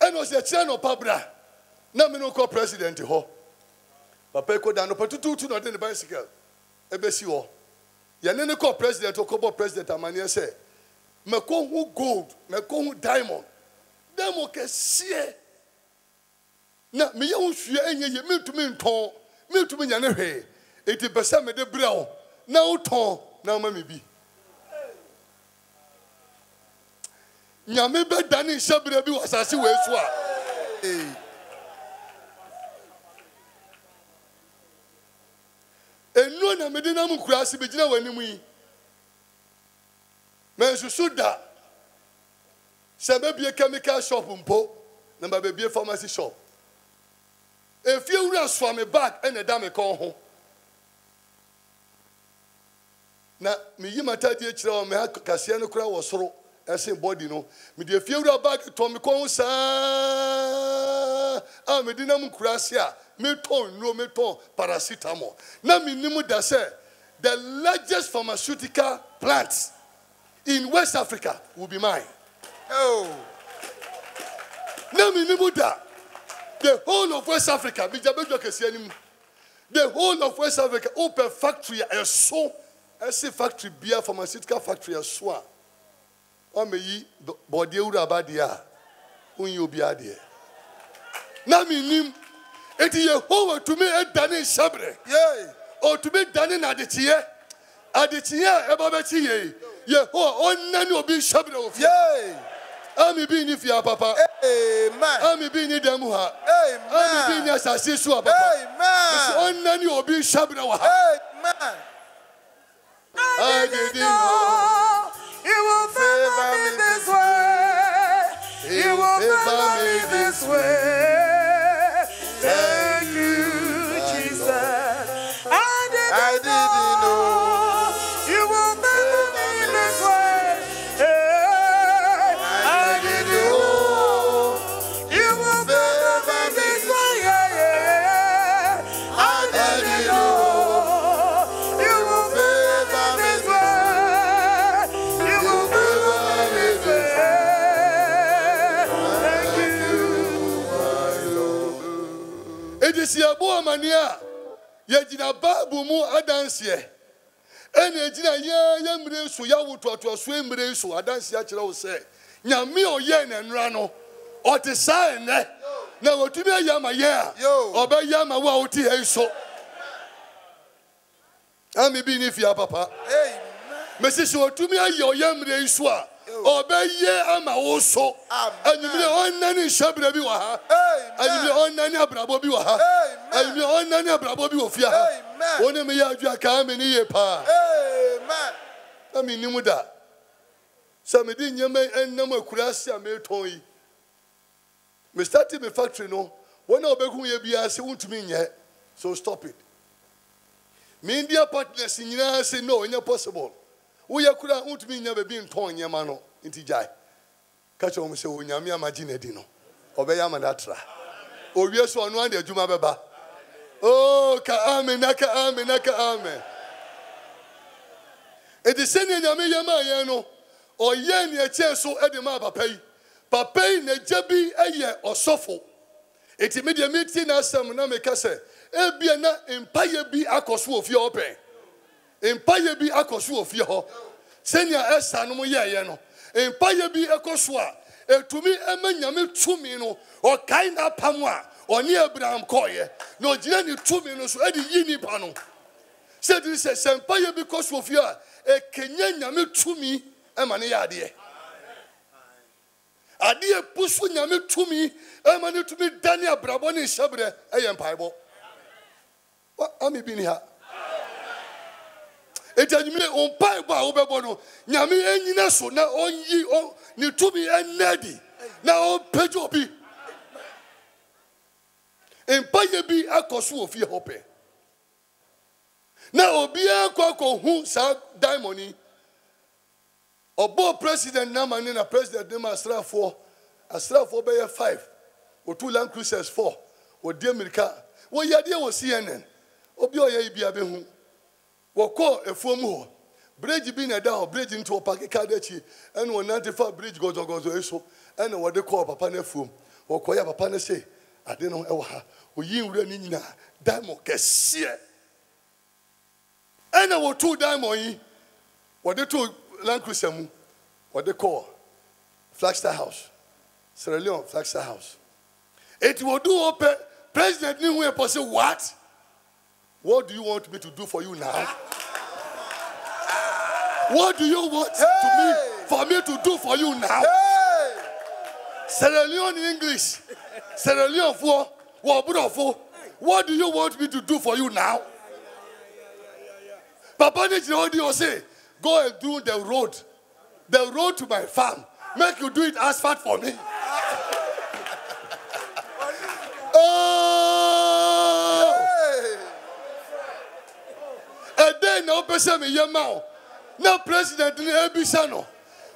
And was a channel pabra. Na me no call president ho. Papa ko dan no patutu to not in the bicycle. Ebesi ho. Ya ne call president or call president amani say. Me ko hu gold, me ko hu diamond. Dem o ke sie. Na me ye hu hwe enye ye me tumi nton. Me tumi nya ne hwe. Eti pesa me de brɛ na wo ton na ma me bi. Nyame be dani shabire bi wasase we so a. Enu na me de na mu kurase be gina wani mu yi. Me susu da. Se be bie chemical shop mpo, na ba be bie pharmacy shop. If you wura so me back and da me kon ho. Na me yi mata die kire o me kase no kura wo soro. Ese body no me de fiewura bag to me kon sa me di na mu kurase a me ton no me ton paracetamol na me nimu da say the largest pharmaceutical plant in West Africa will be mine. Na me nimu da the whole of West Africa be jabejo kese anim the whole of West Africa open factory so ese factory beer pharmaceutical factory so a o me yi body ewura ba dia unyi obi ade na me nim eti Yehovah to me edane shabre o to me dane na adetie e ba be ti ye Yehovah onnani obi shabre o fi ami bi ni fi papa amen ami bi ni demu ha amen ami bi ni asase so papa amen onnani obi shabre wa amen I didn't know you will favor me this way. You will favor me this way. Thank you, Jesus. I didn't know you will favor me this way. I didn't know you will favor me this way. I didn't know you will favor me this way. Edisi abo mania ye gina babu mu adanse ene gina ya mire so ya wototo so mire so adanse a kire wo se nyame oye na nra no o te sa ene na wotumi aya ma ye a obeya ma wa oti he so ami bi ni fia papa amen mesisi wotumi aya oye mire so a obeye ama wo so anyimire onnani shabira bi wa ha anyimire onnani abrabo bi wa ha anyimire onnani abrabo bi wo fia ha woni me ya adua ka me ni ye pa amen ami ni mu da so me di nyama ennam akurase a me ton yi me start me factory no wona obeku ye bia se untumi nye so stop it me India partners nyina say no enya possible we yakura untumi nya be bi nton nyema no nti jai ka cho mo se onyame amagine di no obeya manatra owie so ono ande adwuma beba oh ka amen ka amen e de sene nyame yema ye no oye ne eche so e de ma papa yi na jabi eye osofo eti me de meti na asem na me ka se e bia na empaye bi akoso ofie open empaye bi akoso ofie ho senia esa no mo ye no empaye bi ekoso a etumi emanyame tumi no o kai na pam a Oni Abraham koye. No jina ni tumi no so edi yi nipa no. Said this sempa because of you e kenya nyame tumi e mane ya ade. Ade pusu nyame tumi e mane tumi dane abrabo ne hyebre e ye mpaibo. What am I being here? Ejanyime on paibo a obebo no nyame enyina so na onyi on ni tumi enadi na on pejo bi. Empaye bi akoso ofie hope. Na obia kwako hu sa diamond obo president na mani na president dem asrafo be 5 o 2 Land Cruisers 4 o de America wo yade wo CNN obi oye bia be hu wo ko efuom ho bridge bi na da ho bridge into park ka da chi ene wo 94 bridge gozo eso ene wo de ko papa na efuom wo ko ya papa na say ade no e wo ha o yi nwura ni nyina diamond kese. And I will 2 diamond. What they 2 Land Cruiser, what they call Flagstaff House, Sierra Leone Flagstaff House. It will do open. President Niwe say what? What do you want me to do for you now? What do you want for me to do for you now? Sierra Leone in English, Sierra Leone for what do you want me to do for you now? Papa Nichiro say, go and do the road to my farm. Make you do it asphalt for me. Oh! And then no person me yamao. Now President Ebisano.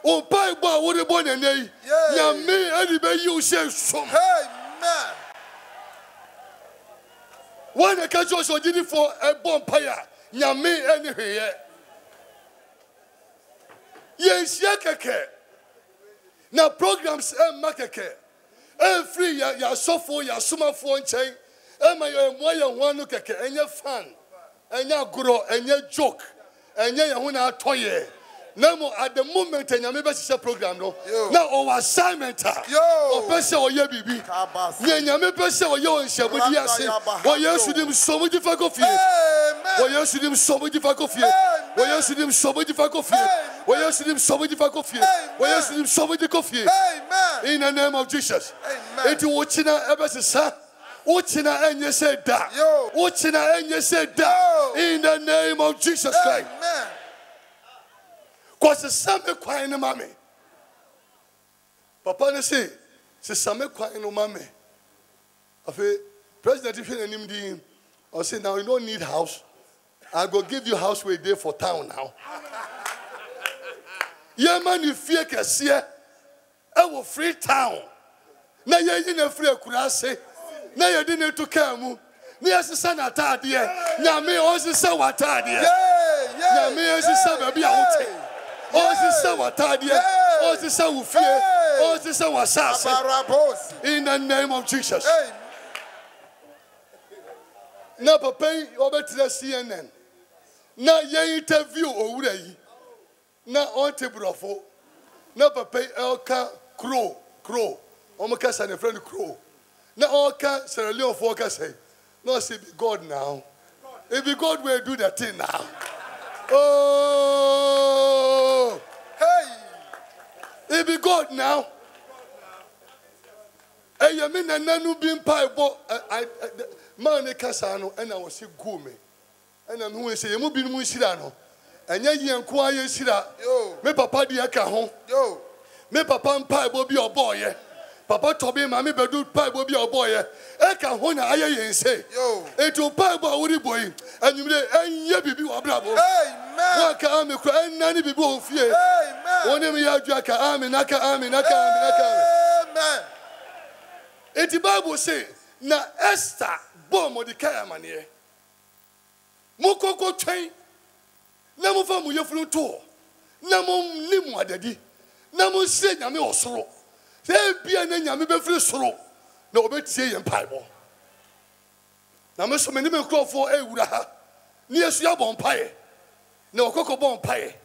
O pai bo wo de bon enei. Ya me ani be you say some. Amen. When the catch us did for a bonfire. Nyame anywhere. Yes, yakeke. Now programs makeke. Free ya sofo ya suma fo nchen. Ma yo moya wanu keke enye fan. Enye gro enye joke. Enye ya hu na atoye. Now at the moment nyame be sise program no. Now our assignment o pese o ye bibi. Nyame pese o ye o nshamudi ase. O yesu dim somu di fa kofie. O yesu dim somu di fa kofie. O yesu dim somu di fa kofie. O yesu dim somu di fa kofie. O yesu dim somu di kofie. In the name of Jesus. Amen. Eti wo china ebe sisa. Wo china enye se da. Wo china enye se da. In the name of Jesus Christ. Amen. Because some quiet no mommy. Papa ne say, some quiet no mommy. Afi President if you name di, I say now you don't need house. I go give you house where there for town now. Yeah man you fear kesiye. I will free town. Na ye in a free kurase. Na ye di ne to kamu. Ni asisa na tadie. Na me osisa watadie. Na me osisa baby awute. In the name of Jesus. Now, Papa, over to the CNN. Now, you interview already. Now, on Tebrofo. Now, Papa, Elka Crow. Omaka and a friend Crow. Now, Elka Sierra Leone focus say, no, say be God now. If be God will do that thing now. Oh, hey, it be God now. Hey, you mean and nanu being pie bo I man kasano and I was say gume. And I'm who say you be mushirano. And ye enquire shira. Yo, me papa di aka hon. Yo, me papa pie bo be your boy. Papa Toby, mammy, bedu pie will be your boy. Eka hona aye say. Yo, it will pie bo boy. And you may ye be bravo. Amen. Waka ame kwa nani be bo fie. Amen. One me ya jaka ame naka. Amen. It the Bible say na Esther bo Mordecai amane. Mukoko twen. Na mo fa mu yefunu to. Na mo limu adadi. Na mo se nyame osoro. Say bia na nyame be firi soro na obetie ye mpaebo na me so me ni me krofo ewura ha ni yesu ya bon pae na okoko bon pae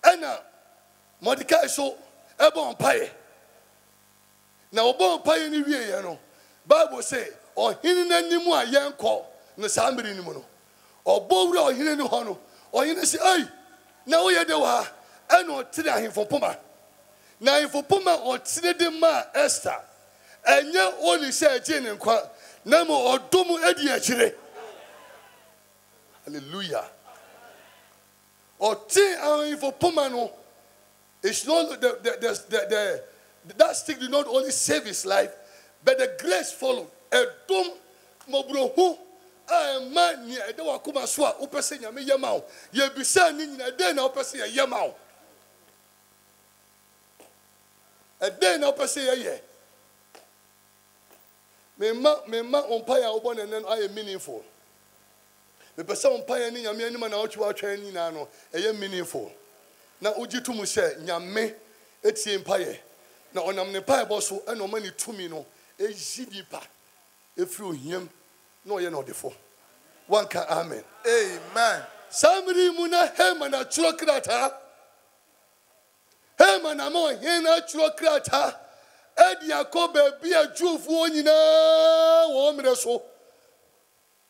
ena Mordecai so e bon pae na obon pae ni wie ye no Bible say ɔhene n'anim a yɛnkɔ no saa mmere no mu no ɔbɔ wura ɔhene no hɔ no ɔhene sɛ ei na woyɛ de wɔ ha ɛna ɔtene ahemfo poma na ahemfo poma ɔtene de maa Esther ɛnyɛ oli sɛ agye ne nkwa na mo ɔdom adi akyire hallelujah ɔte ahemfo poma no it's not that stick did not only save his life but the grace followed ɛdom mɔbrohu a ɛma nea ɛda wakoma so a wopɛ sɛ nyame yɛ ma wo yɛbisa ne nyina ɛdɛn na wopɛ sɛ yɛyɛ ma wo ɛdɛn na wopɛ sɛ yɛyɛ memma ɔmpaeɛ a wobɔ ne nɛ no ayɛ meaningful mepɛ sɛ ɔmpaeɛ ne nyame anim a na wotwe watwɛn nyinaa no ɛyɛ meaningful na wogye to mu sɛ nyame ɛtie mpaeɛ na ɔnam ne mpaeɛbɔ so ɛna ɔma ne tumi no ɛyi nipa ɛfiri ohiam na ɔyɛ no ɔdefo wanka amen Amen. saa mmere mu na Haman atwerɛ krataa Haman ama ɔhene no atwerɛ krataa ɛde akɔ baabi a Jewfoɔ nyinaa wɔ mmerɛ so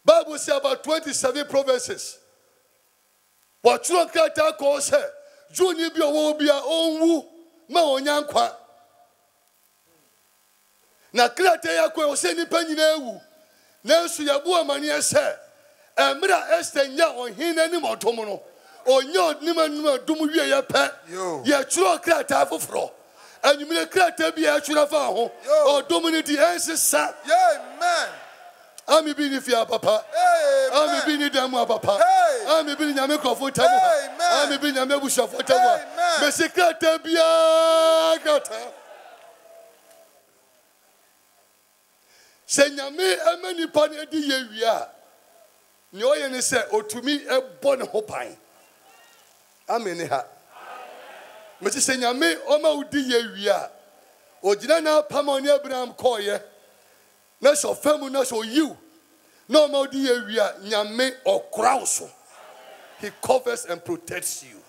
Bible says about 27 provinces wɔtwerɛ krataa kɔɔ sɛ Jewni bi ɔwɔ bi a ɔnwu ma ɔnya nkwa na krataa yɛ akɔ sɛ nipa nyinaa ewu nanso yɛbu amaneɛ sɛ mmerɛ a Esther nya ɔhene anim ɔdom no ɔnya ɔnim anim adom wie yɛ pɛ yɛtwerɛ krataa foforɔ anwummerɛ krataa bi a yɛtwerɛ fa ho ɔdom no di ɛnsesa Amen. ami bi ni fia papa ami bi ni dɛm a papa ami bi ni nyame nkurɔfoɔ ntam ha ami bi ni nyame abusuafoɔ ntam ha mesi krataa biara krataa sɛ nyame ɛma nipa no adi yɛ wie a nea ɔyɛ ne sɛ ɔtumi ɛbɔ ne ho ban amen ne ha mesi sɛ nyame ɔma wodi yɛ wie a ɔgyina na apam a ɔne Abraham kɔɔyɛ na sɛ ɔfa mu na sɛ ɔyiw na ɔma wodi yɛ wie a nyame ɔkora wo so he covers and protects you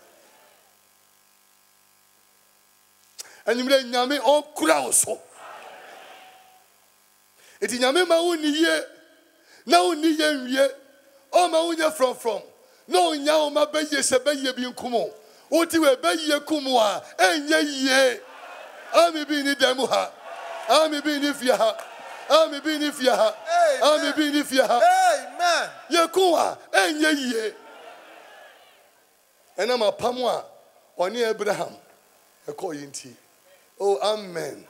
anwummerɛ nyame ɔnkora wo so eti nyame ma wo ni yie na wo ni yie nwie o ma wo nya from na o nya o ma bɛyie sɛ bɛyie bi nkumo o ti we bɛyie kumo a enya yie ami bi ni dɛm ha ami bi ni fia ha ami bi ni fia ha ami bi ni fia ha Amen. ye ku a enya yie ɛna ma pam a ɔne Abraham ɛkɔ yinti oh amen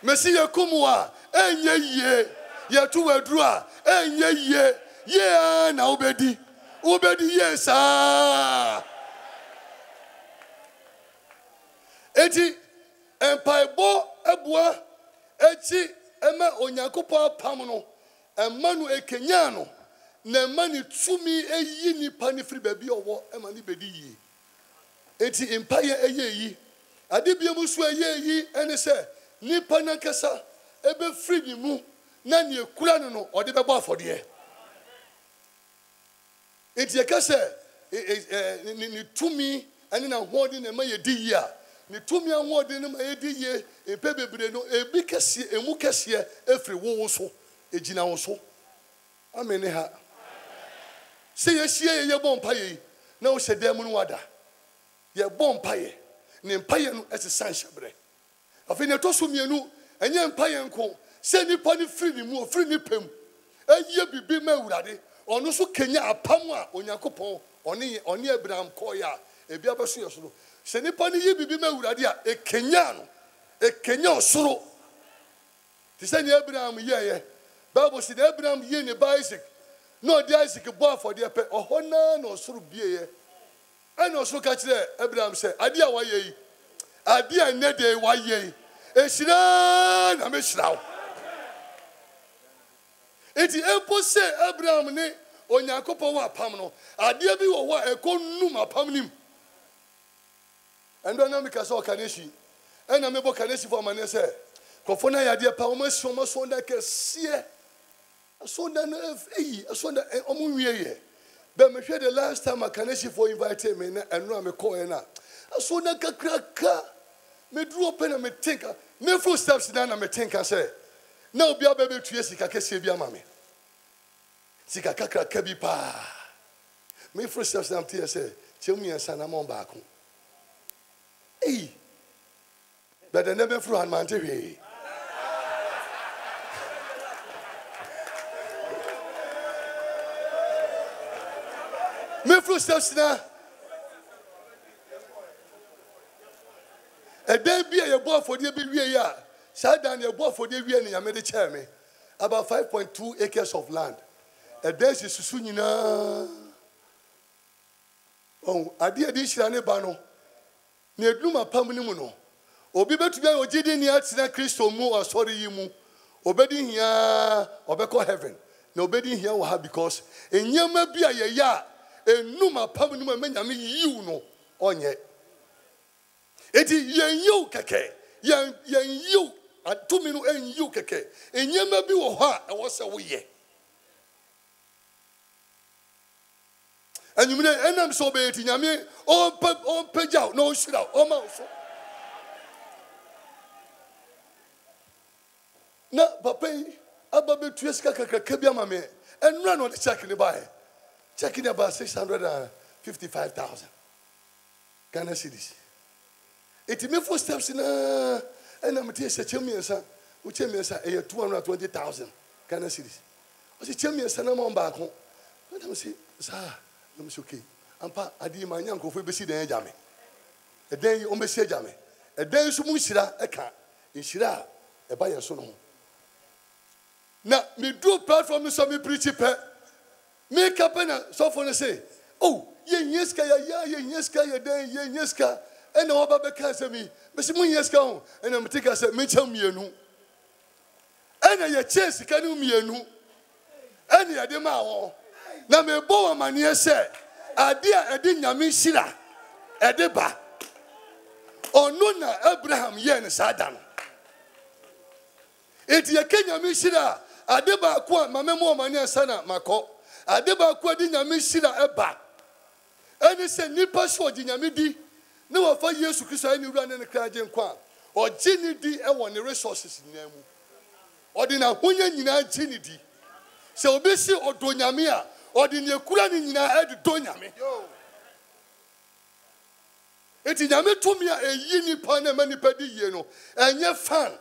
mesi ye kumo a enye yie yetu wadru a enye yie ye na obedi yes eti empaibo ebua eti ema onyankopɔ apam no ema no ekenya no na ema ni tumi eyi nipa ni firi baabi ɔwɔ ema ni bedi yie eti empaye eye yi ade bia mu so eye yi ene sɛ nipa na kasa ebe free ni mu na ne ekura no ɔde bɛbɔ afɔdeɛ enti ekasa ni tumi ani na hoɔden na ma yɛ di yi a ni tumi ahoɔden na ma yɛ di yi epe bebre no ebi kɛseɛ emu kɛseɛ efiri wo so egyina wo so amen ne ha sɛ yɛhyia yɛ bɔ mpa yɛ na wo hyɛ dan mu no wada yɛ bɔ mpa yɛ ne mpa yɛ no ɛsesa nhyɛbrɛ afei ne to so mienu enye mpa yɛ nko sɛ nipa ne firi ne mu ofiri ne pam ɛyɛ bibi ma Awurade ɔno so kenya apam a Onyankopɔn ɔne Abraham kɔɔ ya ebi abeso yɛ soro sɛ nipa ne yɛ bibi ma Awurade a ekenya ɔsoro ti sɛ ne Abraham yɛyɛ Bible si ne Abraham yɛ ne ba Isaac na ɔde Isaac bɔ afɔdeɛ pɛ ɔhɔ na ɔsoro bieyɛ ɛna ɔsoro ka kyerɛ Abraham sɛ ade a wayɛ yi ade a nnɛ de wayɛ yi ehyira na mehyira wo eti empo sɛ Abraham ne Onyankopɔn wɔ apam no adeɛ bi wɔ hɔ a ɛkɔ num apam nim ɛndɔ na meka sɛ ɔkanehyi ɛna mebɔ kanehyi fo amane sɛ kɔfo na yadeɛ pa ɔma si ɔma sonda kɛseɛ sonda no eyi sonda ɔmo nwie yɛ bɛ mehwɛ the last time a kanehyi fo invite me na ɛno a mekɔɛ na sonda kakraka meduro pɛ na metenka me full steps na metenka sɛ na obi abebe tuye sika kese bi ama me sika kakra ka bi pa me first steps na mte say chemu yensa na mo baako but the never fru han man te hwe me first steps na a day be a boy for the be we ya sat down a boy for the we and yamede chair me about 5.2 acres of land a day is susu nyina ade adi hira ne ba no na eduma pam ni mu no obi betu ya ogidi ni atina Kristo mu asori yi mu obedi hia obekọ heaven na obedi hia wo ha because enyama bi aye ya enuma pam ni mu emanyame yiu no onye eti yenyu keke yenyu atumi no enyu keke enyama bi wo ha e wo se wo ye anyumne enam so be eti nyame on peja no shira o ma so na papa aba be tueska kakaka bi ama me enra no de check ni bae check ni about 655,000 Ghana cedis. It me for steps na enam tie se chemiensa u chemiensa 220,000 Ghana cedis. O se chemiensa na mo baako enam se sa I'm okay. Ampa adi ma nyanko fo besi den agame. E den o besi agame. E den so mu hira e ka. Nhira e ba yeso no. Na me do platform so me preach pe. Me kapena so for say, "Oh, ye nyeska ye nyeska ye den ye nyeska." E na oba be ka se me si mu nyeska ho. E na me tika se me cham mienu. E na ye chase ka ni mienu. E na ye de ma ho. Na me bo amanie se ade a ede nyame hira ede ba onu na Abraham ye ne sadan eti ye kenyame hira ade ba ko mame mo amanie sana mako ade ba ko ade nyame hira eba eni se nipa so odi nyame di ne wa fa Yesu Kristo ani wura ne kraje nkwa oji ni di e wo ne resources nyamu odi na honya nyina ji ni di se obi si odo nyame a odi ne kura ni nyina edi do nyame eti nyame tumi a eyi nipa na ma nipa di ye no enye fan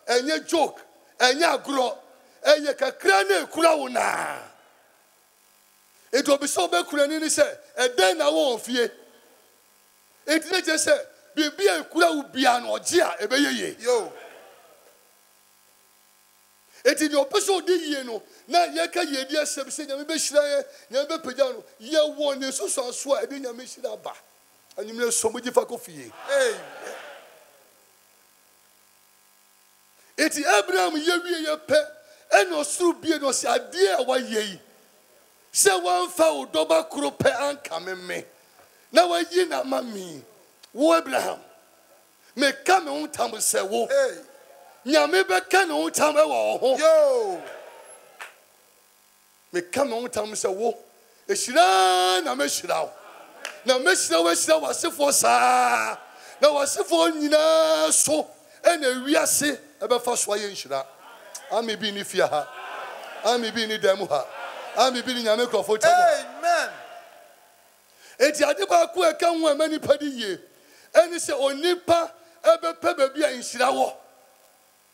enye joke enye agro enye kakra na kura wo na eti obi so be kura ni se eden na wo ofie eti ne je se bibia kura wo bia na oje a ebe yeye eti ni opeso di ye no na ye ka ye di asem se nyame be hira ye nyame be pagya no ye wo ne so so a edi nyame hira ba anyumle so mo gifa ko fie eti Abraham ye wie ye pe eno suru bie no se ade a wa ye yi se wan fa odoba kro pe anka me na wa yi na mami wo Abraham me ka me untam se wo nyame be ka no untam e wo ho me come on time say wo e hira na me hira wo na me hira wo hira wasefo saa na wasefo nyina so e na wiase e be fa so ye hira ami bi ni fia ha ami bi ni demu ha ami bi ni nyame krofo tamo amen eti ade ba ku e ka ho amani padi ye eni se onipa e be pe ba bi a hira wo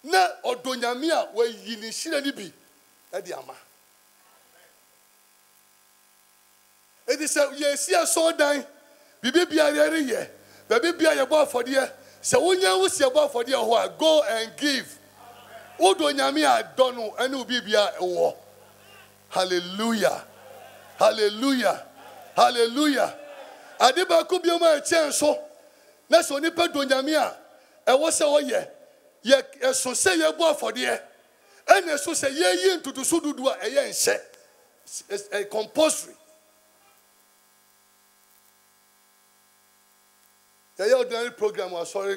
na odo nyame a wa yi ni hira ni bi e di ama it is a yes, so dying. Bibi be a ye, baby be a bar for dear. So when you was your bar for dear, go and give. Odo Nyamia Dono and Ubibia war. Hallelujah. Hallelujah. Hallelujah. Adiba could be my chance so. That's only Pedro Nyamia. I was a ye. Ye, so say your bar for dear. And so say ye into the Sudua a yen say. It's a compulsory. The ordinary program was sorry.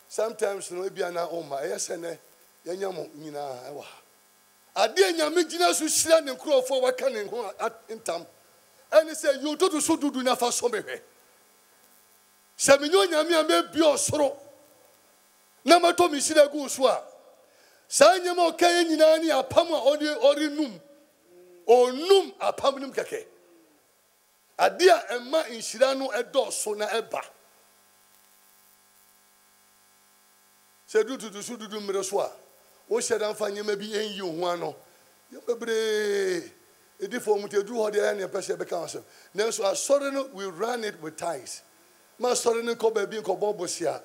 Sometimes no be na oma. Yes, and yanyamo nina ewa. Ade nyame gina so hira ne nkrofo waka ne ho intam. And say you to so dudu na fa so behwe. Se menyo nyame a me bi osoro. Na mato mi hira gu so a. Sanyama okay nyina ni apam a ori num. Onum apam nim keke. Adia emma inhyira no edoso na eba. Se dudu su dudu mre so a. Wo hyedan fa nyama bi enyi ho ano. Yebebre edifo mutedu ho de na pese be kan so. Nanso asore no we run it with ties. Ma asore no ko ba bi ko bobosia.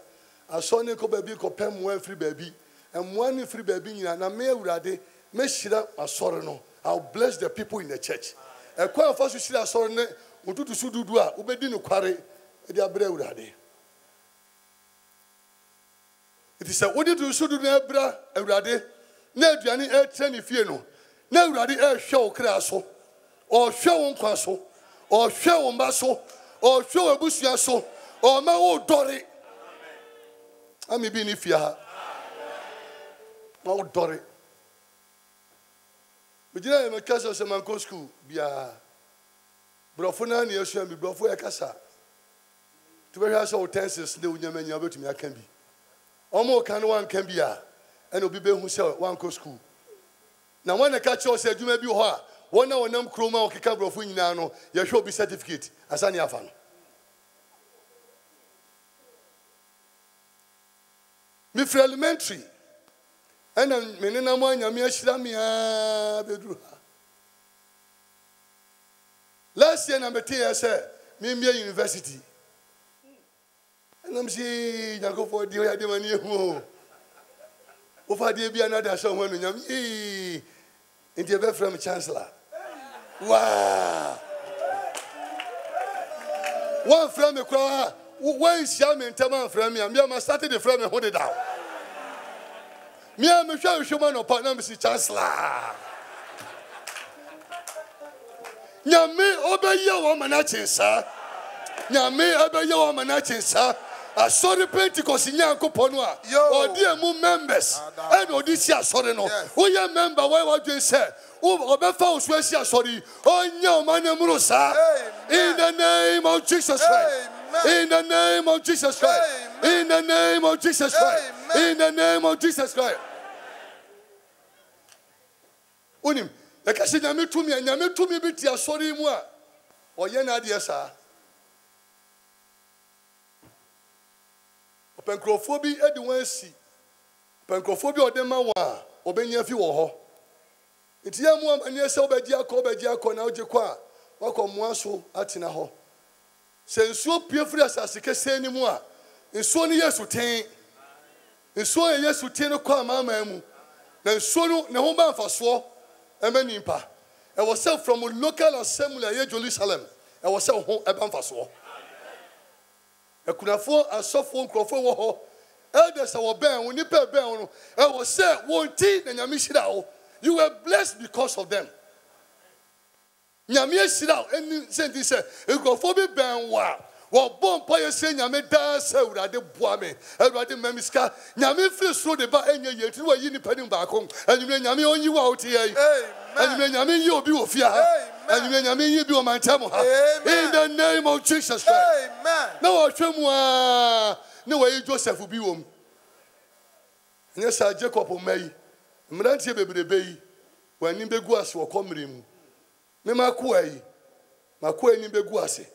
Asore no ko ba bi ko pem wan free baby. And one free baby na me awurade me hyira asore no. I'll bless the people in the church. E kwa fa so hyira asore ne ututu su dudu a ubedi no kware e de abra awurade. It is a what do su dudu na abra awurade na aduane e trani fie no. Na awurade e hwe wo kra so. O hwe wo nkwa so. O hwe wo mba so. O hwe wo abusua so. O ma wo dore. Ami bi ni fia ha. Ma wo dore. Bijina me kasa se manko school bia. Brofo na ne asu ambi brofo e kasa. To be hwa so utensils ne unyamanya betumi aka bi. Omo kan wan kan bi a. Ene obi be hu se wan ko school. Na wan ka che o se adwuma bi ho a, won na wonam kroma o keka brofo nyina no, ye hwe obi certificate asane afa no. Mi free elementary. Ena menena mo anyame ahyira me a beduru. Last year na meti say me university. Ena msi nyako for di ya de mani hu. O fa di bia na da so ho no nyam. Nti be from chancellor. Wow. One from me kwa when sia me ntama from me am ma started the from me hold it down. Me am sure man of partner Mr. Chancellor. Nyame obeye wo manachin sa. Nyame obeye wo manachin sa. Asori Pentecost nyankopon no a odi emu members and odi si asori no. Wo ye member why what you say? Wo obefa wo so si asori. Onya o manamuru sa. In the name of Jesus Christ. In the name of Jesus Christ. In the name of Jesus Christ. In the name of Jesus Christ. Unim, e ka se nyame tumi bi ti asori mu a oye na ade esa. Openkrofo bi edi wan si. Openkrofo bi odema wa obenya fi wo ho. Nti ya mu ani ese obeji akọ na oje kwa wakomo aso atina ho. Se nsuo pie firi asase kese ni mu a nsuo ni Yesu ten. Nsuo ye Yesu ten no kwa mama mu. Na nsuo no ne ho ba mfaso emanimpa. E was said from a local assembly in Jerusalem. E was said ho eba mfaso. E kunafo asofo nkrofo wo ho. Elders wo ben woni pe ben no. E was said wonti na nyame hira wo. You were blessed because of them. Nyame hira eni senti se nkrofo bi ben wa. Wo bompa ye se nyame da se urade boa me. Urade mamiska nyame firi so de ba enye ye ti wa yi ni panim ba ko. Anyume nyame onyi wa oti ye. Anyume nyame yi obi wo fia ha. Anyume nyame yi bi o mantam ha. In the name of Jesus Christ. Amen. Na wo hwemu a ne wa yi Joseph bi wo mu. Nye sa Jacob mai. Mrantie bebrebe yi. Wani begu ase wo komre mu. Me makoa yi. Makoa ni begu ase.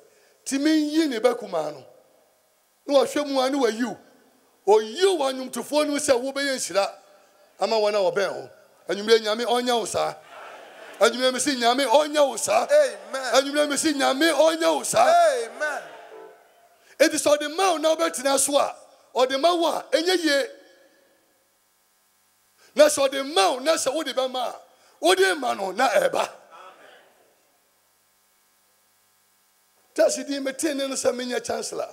Timi yi ne bakuma no. Ne wo hwemu a ne wa yi. O yi wanum tufo no se wo be ye nhira. Ama wona wo ben ho. Anyumre nyame onya wo sa. Anyumre me si nyame onya wo sa. Amen. Anyumre me si nyame onya wo sa. Amen. It is all the man now betina so a. Or the man wa enye ye. Na so the man na se wo de be ma. Wo de ma no na eba. Tasi di metene no sa menya chancellor.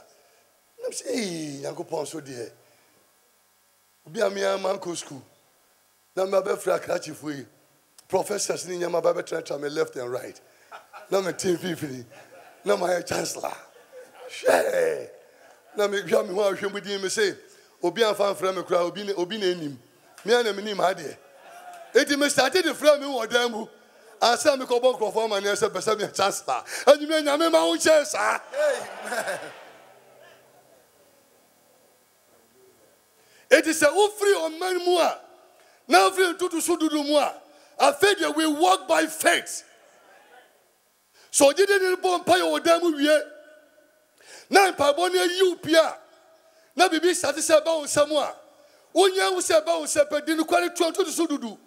Na say Yakopon so de. Obi amia manko school. Na me be fra krachi fu. Professors ni nyama ba be tra me left and right. Na me team fifini. Na my chancellor. Shey. Na me hwa me ho ahwem di me say obi anfa fra me kura obi na enim. Me na me nim ade. Eti me started the fra me wo dan mu. Asa me ko bon crofo man say be me chancellor. Anyume nyame ma wo che sa. Amen. It is a free on man mu a Now we do to so do more. I feel that we walk by faith. So you didn't bomb pay or damn we. Now Pabonia you Pia. Now be satisfied about someone. Unya was about separate didn't quite try to so do.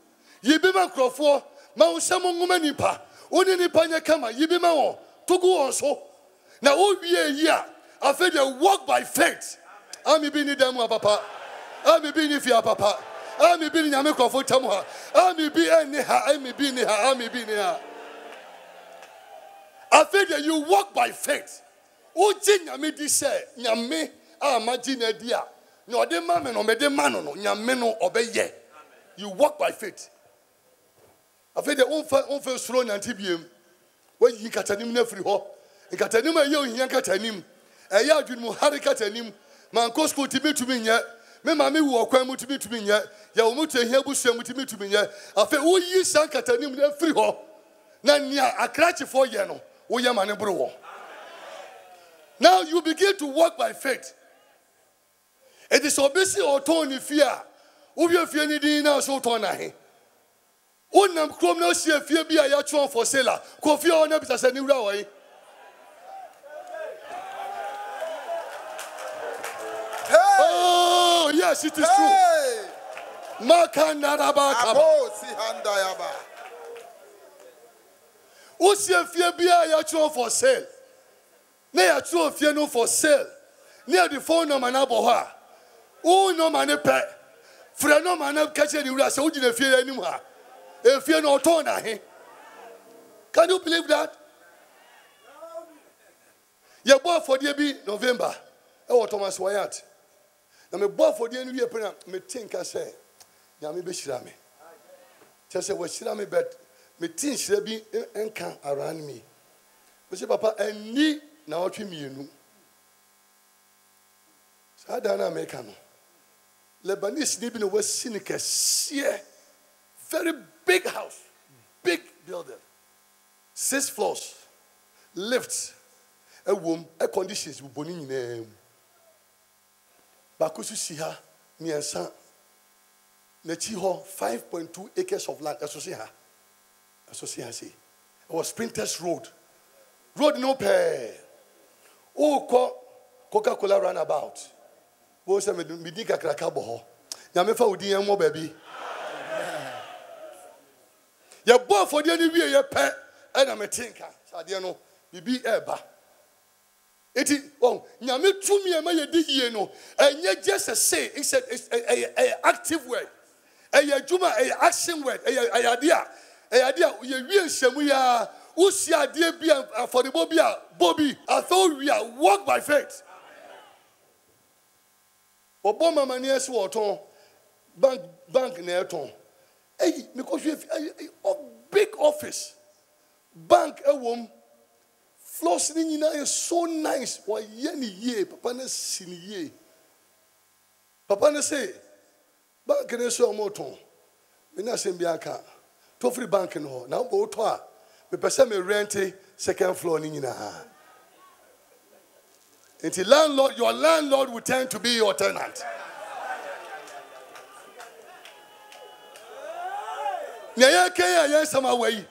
Ye be my crop Mount Samon woman in pa. Only in Panya Kama, ye be my to go on so. Now all be a year. I feel that walk by faith. I'm a being them papa. I'm a being if you are papa. I'm a being Yamiko for Tamuha. I'm a being I'm a being I'm a being here. I feel that you walk by faith. O Jin Yamidi say, Yame, imagine a dear. No, the man or me the man no Yameno obey ye. You walk by faith. I feel the own first throne and TBM. When you cut him free ho, and cut him a young Yankanim, a yard with Muharikanim, man Cosco to be to me yet. Me mammy walk to be to me yet. Yamuta here will send to me to me yet. I feel all ye Sankatanim then free ho. Nanya, I cratch for Yano, O Yaman Bro. Now you begin to walk by faith. It is obviously or torn in fear. Who you fear anything now so torn ahe. Unam crom no see fear be a yatron for sailor. Coffee on up as a new way. Oh, yes, it is true. Makanaraba Kabo si handayaba. Who see fear be a yatron for sale? Nay, a true fear no for sale. Near the phone no manaboha. Oh, no man pay. For no man catch any ras, so you fear anymore. If you're not torn, can you believe that? Your boy for the be November. Oh, Thomas Wyatt. Now, my boy for the end of the year, me think I say, Yami be Shirami. Just say, what Shirami bet, me think she be encan around me. But say, Papa, and me now to me, you know. So I don't make no. Lebanese living in West Seneca, very big house, big building, 6 floors, lifts, a room, air conditions with boning name. Bakusu Siha, me and son, Nechiho, 5.2 acres of land, Associate. It was Sprinters Road. Road no pay. Oh, Coca-Cola runabout. What's a Midika Krakaboho? Yamefa Udi and baby. Your boy for the enemy, your pet, and I'm a tinker. Sadiano, be eba. It is, oh, Yami to me, and my no, and yet just a say, it's an active word, a Juma, a action word, a idea, you real Shamuya, Usia, dear beer for the Bobby. I thought we are walk by faith. Obama manias water, bank near ton. Hey, because you have a big office, bank a woman, flossing in is so nice. Why, yenny ye, Papa ne sin ye. Papa ne say, bank ne so moton. Me na sem bianca. To free bank no. Now go to me person me rent second floor ni na. Until landlord, your landlord will tend to be your tenant. Nyaya kaya ya sama wei.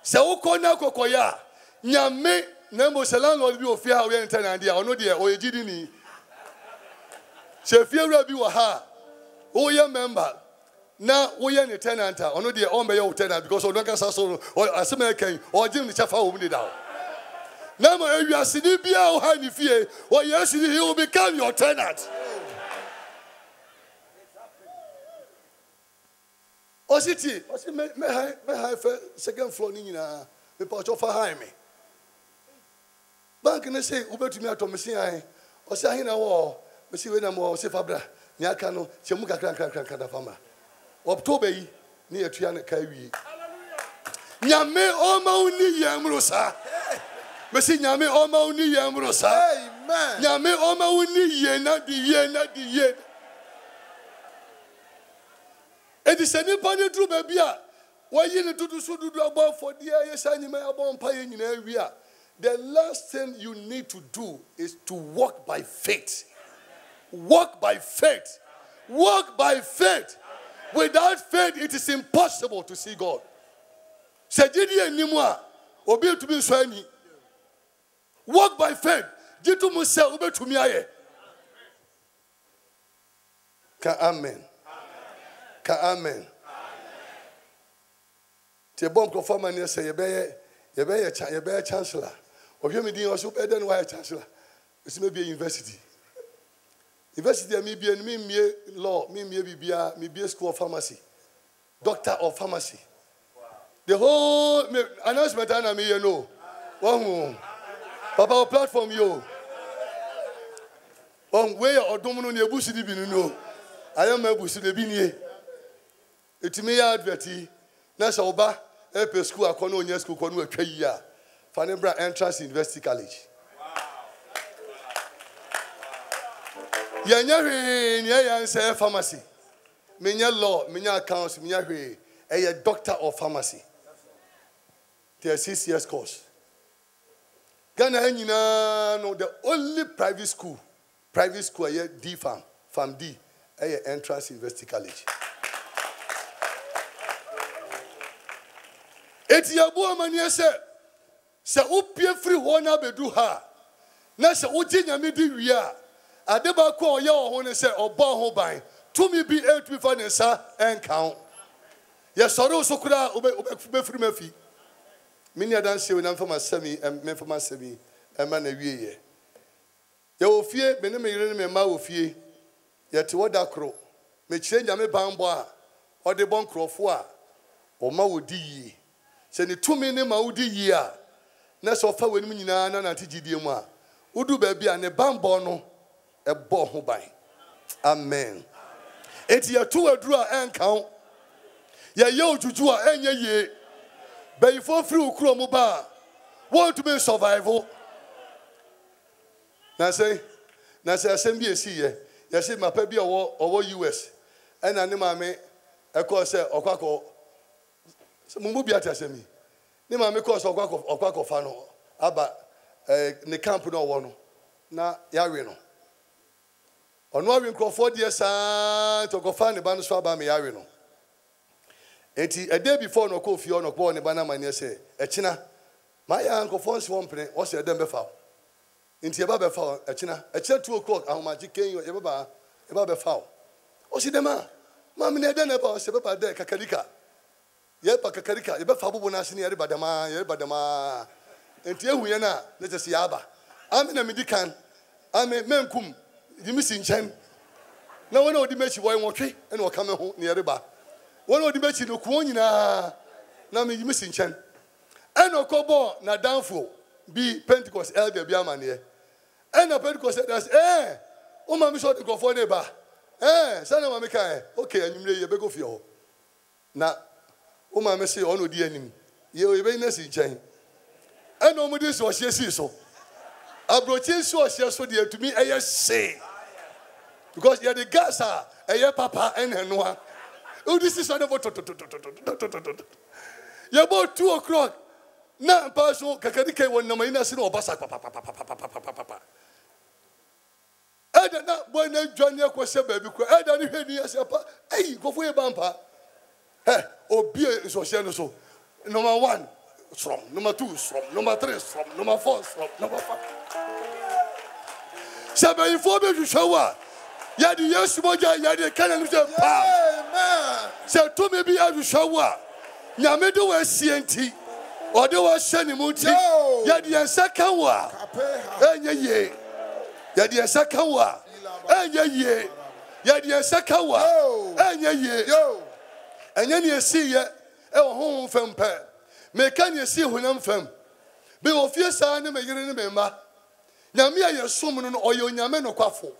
Se uko na kokoya. Nyame nembo se landlord bi ofia ha we tenant dia ono de o yegidi ni. Se fiewra bi wo ha. O ye member. Na wo ye ne tenant ono de o be ye tenant because o don kan so o asema kan o jim ni chafa o mu ni da. Now, if you are sitting here, how fear? Or yes, he will become your tenant. Or city, may I second floor? Nina, the part of a high me. Bank and say, Uber to me at Tomasia, or say, in a war, Monsieur Wenamo, Sefabra, Niakano, Chemuka Crank Fama. October near Triana Kairi. Yame Oma Uni Yamrosa. Messi Yame Oma Uni Yamrosa. Amen. Yame Oma Uni Ye, not the year. It is a new pony true, baby. Why you need to do so do about for the yes, and you may have one pie in area. The last thing you need to do is to walk by faith. Walk by faith. Walk by faith. Without faith, it is impossible to see God. Sajidi enimwa, obi to be swani. Walk by faith. Jitu musa ube tumiaye. Ka amen. Ka amen. Te bomb conform and say yebeye chancellor. Of you meeting also better than why chancellor. It's maybe a university. University may be a law, maybe a school of pharmacy. Doctor of pharmacy. The whole announcement I mean, you know. One Papa platform you. One way or domino near Bushi Dibino no. I am a Bushi Dibini. It may advertise. Nasa Oba, Epe School, a Kono, School, Kono, Kaya. Fanebra Entrance University College. Yanya say pharmacy. Minya law, minya accounts, minya a doctor of pharmacy. They are 6 years course. Ghana no the only private school a D farm D, a Entrance University College. Eti yabu amani se upie free hona bedu ha na se uji nyame di wia adeba ko oye ohone se obo ho ban tumi bi etu fa ne sa enkan ye soro usokura obe free mafi mini adan se we na mfa masemi mfa masemi ema na wie ye ye ofie me ne me yire ne me ma ofie ye te woda kro me kire nyame banbo a ode bon krofo a o ma wodi yi se ni tumi ne ma wodi yi a na so fa wani nyina na na tigidie mu a udu ba bia ne banbo no e bo ho ban amen eti ya tu aduru a enkan ya ye ojuju a enye ye be for free ukro mu ba want to be survival na say asem bi esi ye ya say mapa bi owo US ena ne ma me e ko se okwako mumu bi atasemi ni ma me ko so okwako fa no aba ne camp no wo no na ya we no ono awi nkrofo die sa to go fa ne ba no so aba me ya we no enti a day before no ko fie no ko ne ba na mane se e kina ma ya nkrofo nsi won pene o se dem be fa enti e ba be fa e kina 2 o'clock ahomaji ken e ba be fa o si dem ma me ne de ne ba o se be ba de kakarika ye pa kakarika ye be fa bubu na se ne ye badama enti ehu ye na ne se ya ba ami na medikan ami menkum yimisi nchen na wona odi mechi boy nwotwe ene o ka me ho ne ye ba wona odi mechi no ko nyina na me yimisi nchen ene okobo na danfo bi Pentecost elder bi amane ene Pentecost elders o ma mi so de gofo ne ba sana ma me kan okay anyumre ye be go fie ho na o ma me se ono di anim ye o be na si nchen ene o mu di so hye si so abrochi so hye so de atumi eye se because ye the gas are eye papa ene no o this is on the ye about 2 o'clock na pa so kakadi kai won na mai na se no obasa papa eda na boy na dwane ko se ba bi ko eda ni hwani ya se pa go for e bampa obi so hye no so number 1 from number 2 from number 3 from number 4 from number 5 Saba informe du showa ya di yesu moja ya di kana ni se pa amen se to me bi adu showa nyame do wa sienti o de wa hye mu ti ya di ensa kan wa enye ye ya di ensa kan wa enye ye ya di ensa kan wa enye ye enye ni esi ye e wo ho fam pa me kan esi honam fam be wo fie sa ne me yire ne me ma nyame ya som no oyo nyame no kwafo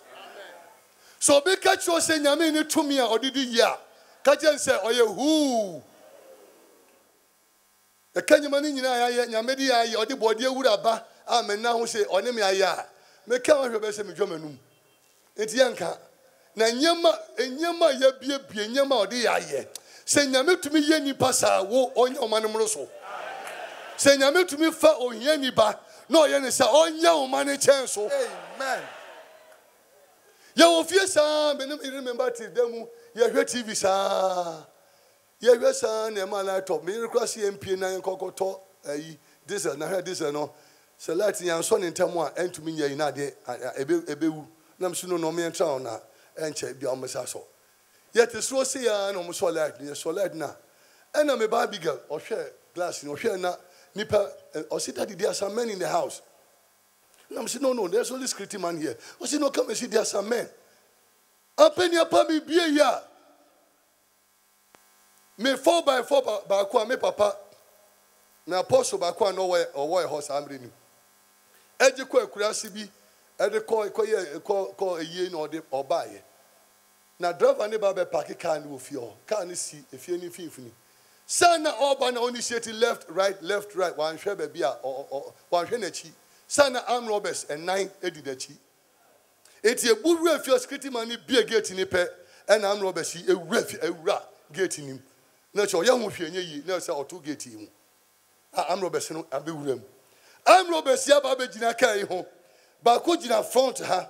so be ka cho se nyame ni tumi a odidi ya ka je nse oyo hu e kanyema ni nyina ya nyame di ya odi bode ewura ba amen na ho se one me aya me ka wa hwebe se me dwomanum enti yanka na nyema ya bie nyema odi ya ye se nyame tumi ye ni pasa wo onya omanem so se nyame tumi fa ohia ni ba no ye ne sa onya o mane chen so amen You will fear some, and you remember them. You hear TV, sir. You hear son, a man like top. Me across the MP and I cocoa this and I heard this and all. So let's see, I'm son in Tamwa, and to me, you're not there. A bit, I'm soon no me and town now, and check the almost so. Yet the slow say, I almost so like now. And I'm a baby girl, or share glass, or share not, nipper, or sit at there are some men in the house. And I'm saying, no, there's only security man here. I said, no, come and see, there are some men. Up in your puppy, be a year. Me 4x4 by me papa. Na apostle ba kwa no way or way horse amri ni. Eje kwa kurasi bi e de call a year no de obaye. Na driver ne ba be park car ni wo fie ho. Car ni si e fie ni finfini. Sana oba na initiate left right wan hwe ba bia wan hwe na chi. Sana armed robbers and 9 edi da chi. Eti e buru afie security man ni bia gate ni pe and armed robbers e wura gate ni. Na cho ya ho hwe nye yi na say auto gate yi mu. I'm Robert, I'll be with him. I'm Robert, Yaba Jina Kai home. Bakujina front her.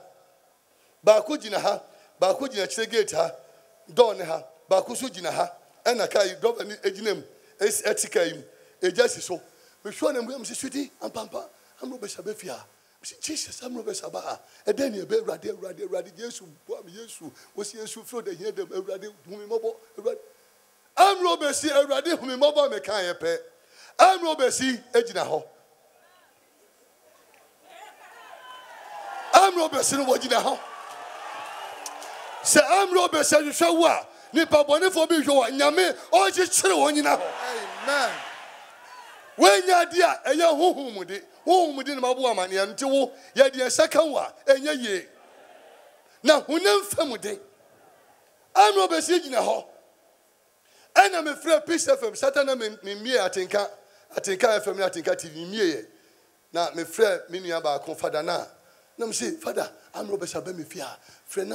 Bakujina her. Bakujina Chegate her. Don her. Bakusujina her. And a Kai, Governor Ejinem, S. Etikaim, a justice. We show them, Mrs. Sweetie, and Pampa. I'm Robert Sabefia. Jesus, I'm Robert Sabah. And then you bear Radi, Yesu, Yesu, was Yesu, flow the hear them, Radi, Mumimo. I'm Robert, see a Radi, Mumimo, Mekaya pet. I'm Robert C. Ejinaho. I'm Robert C. Wajinaho. Say, I'm Robert C. Shawa. Nipa bone for me, you are Yame, or just children. Amen. When you're dear, and you're home within my woman, until you're the second one, and you're ye. Now, who never family. I'm Robert C. Ejinaho. And I'm afraid peace FM, Satan, me, I think I family, I think I TV me. Now, my friend, me about confada na. Now, me say, Father, I'm Robert Sabemi Fia, friend,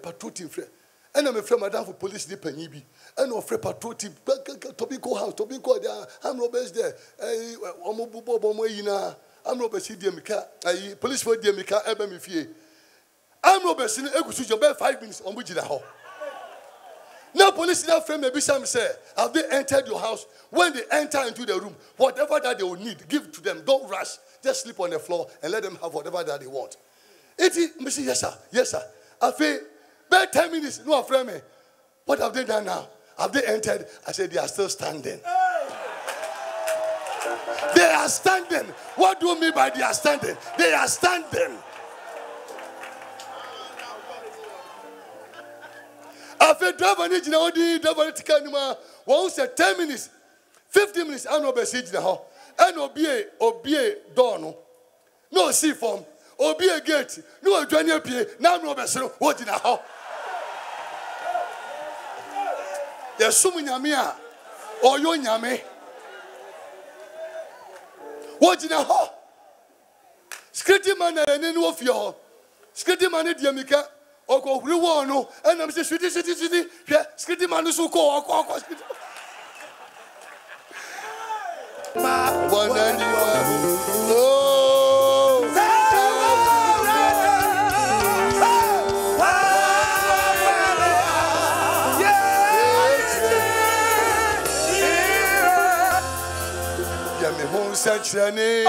patrolling friend. And I'm a friend, Madame for police, the Penibi. And no friend patrolling, Tobacco house, Tobacco there. I'm Robert's there. I'm Robert C. Diamika, police for Diamika, Ebemi Fie. I'm Robert C. Egusu, about 5 minutes on which the hall. Now, police in that frame, maybe some say, have they entered your house? When they enter into the room, whatever that they will need, give to them. Don't rush. Just sleep on the floor and let them have whatever that they want. Me say, yes, sir. Yes, sir. I feel, about 10 minutes, no frame. What have they done now? Have they entered? I said, they are still standing. They are standing. What do you mean by they are standing? They are standing. After driver need na odi driver tika ni ma won say 10 minutes 15 minutes and Robert say na ho and obie door no see form obie gate no adwane apie na Robert say wo di na ho ya sum nyame a oyo nyame wo di na ho security man na ni no ofie ho security man di amika Oko no, and I'm saying, city, yeah, skitty man is so cool. One and you yeah, me home such a name.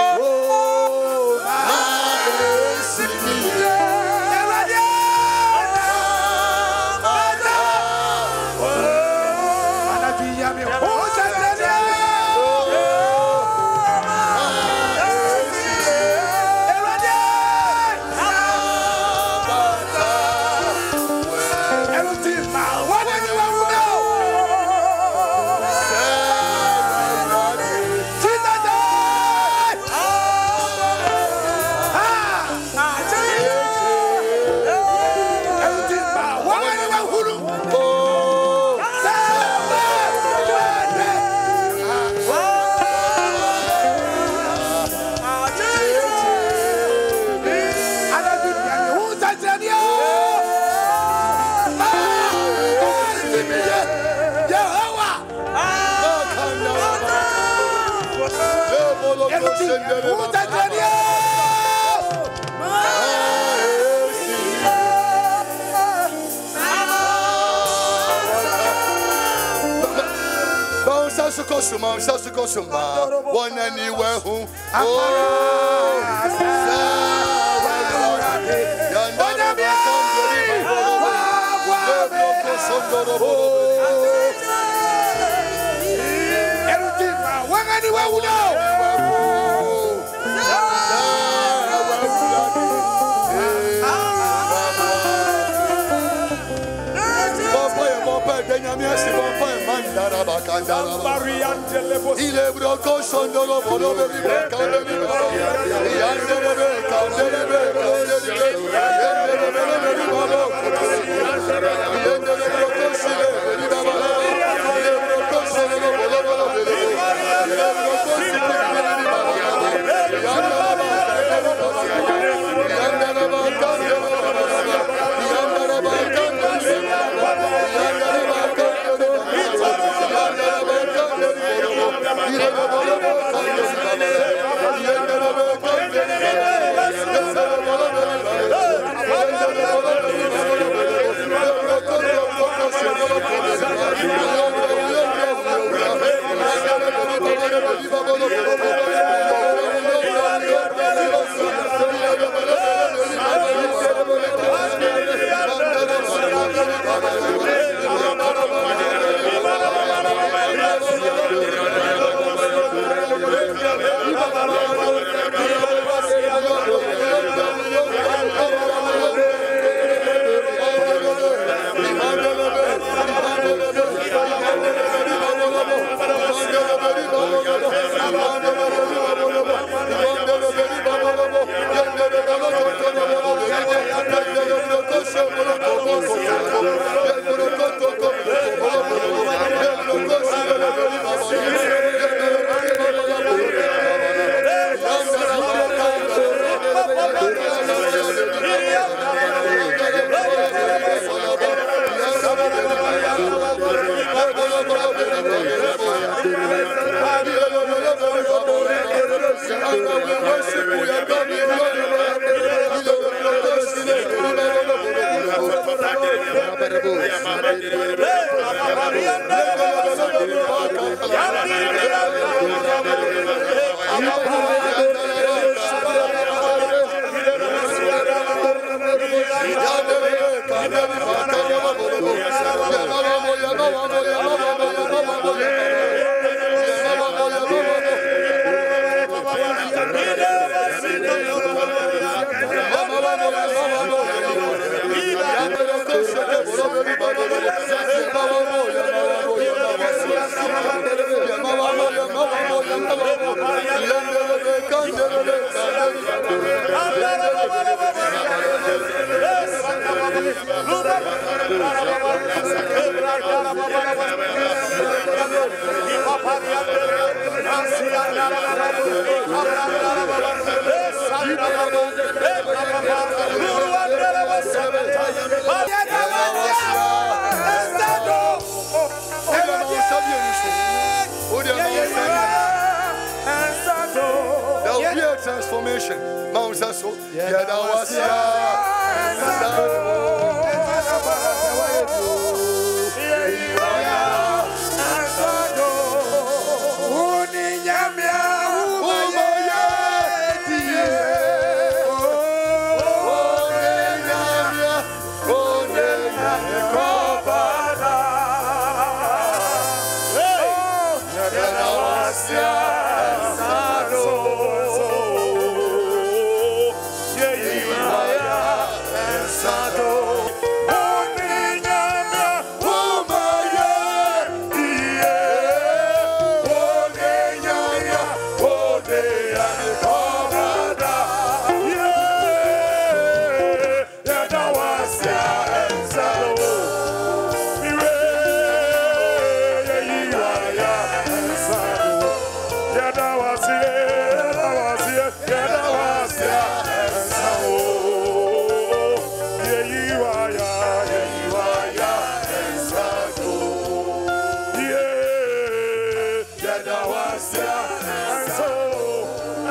One anywhere who transformation. Mount Sasso,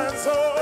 and so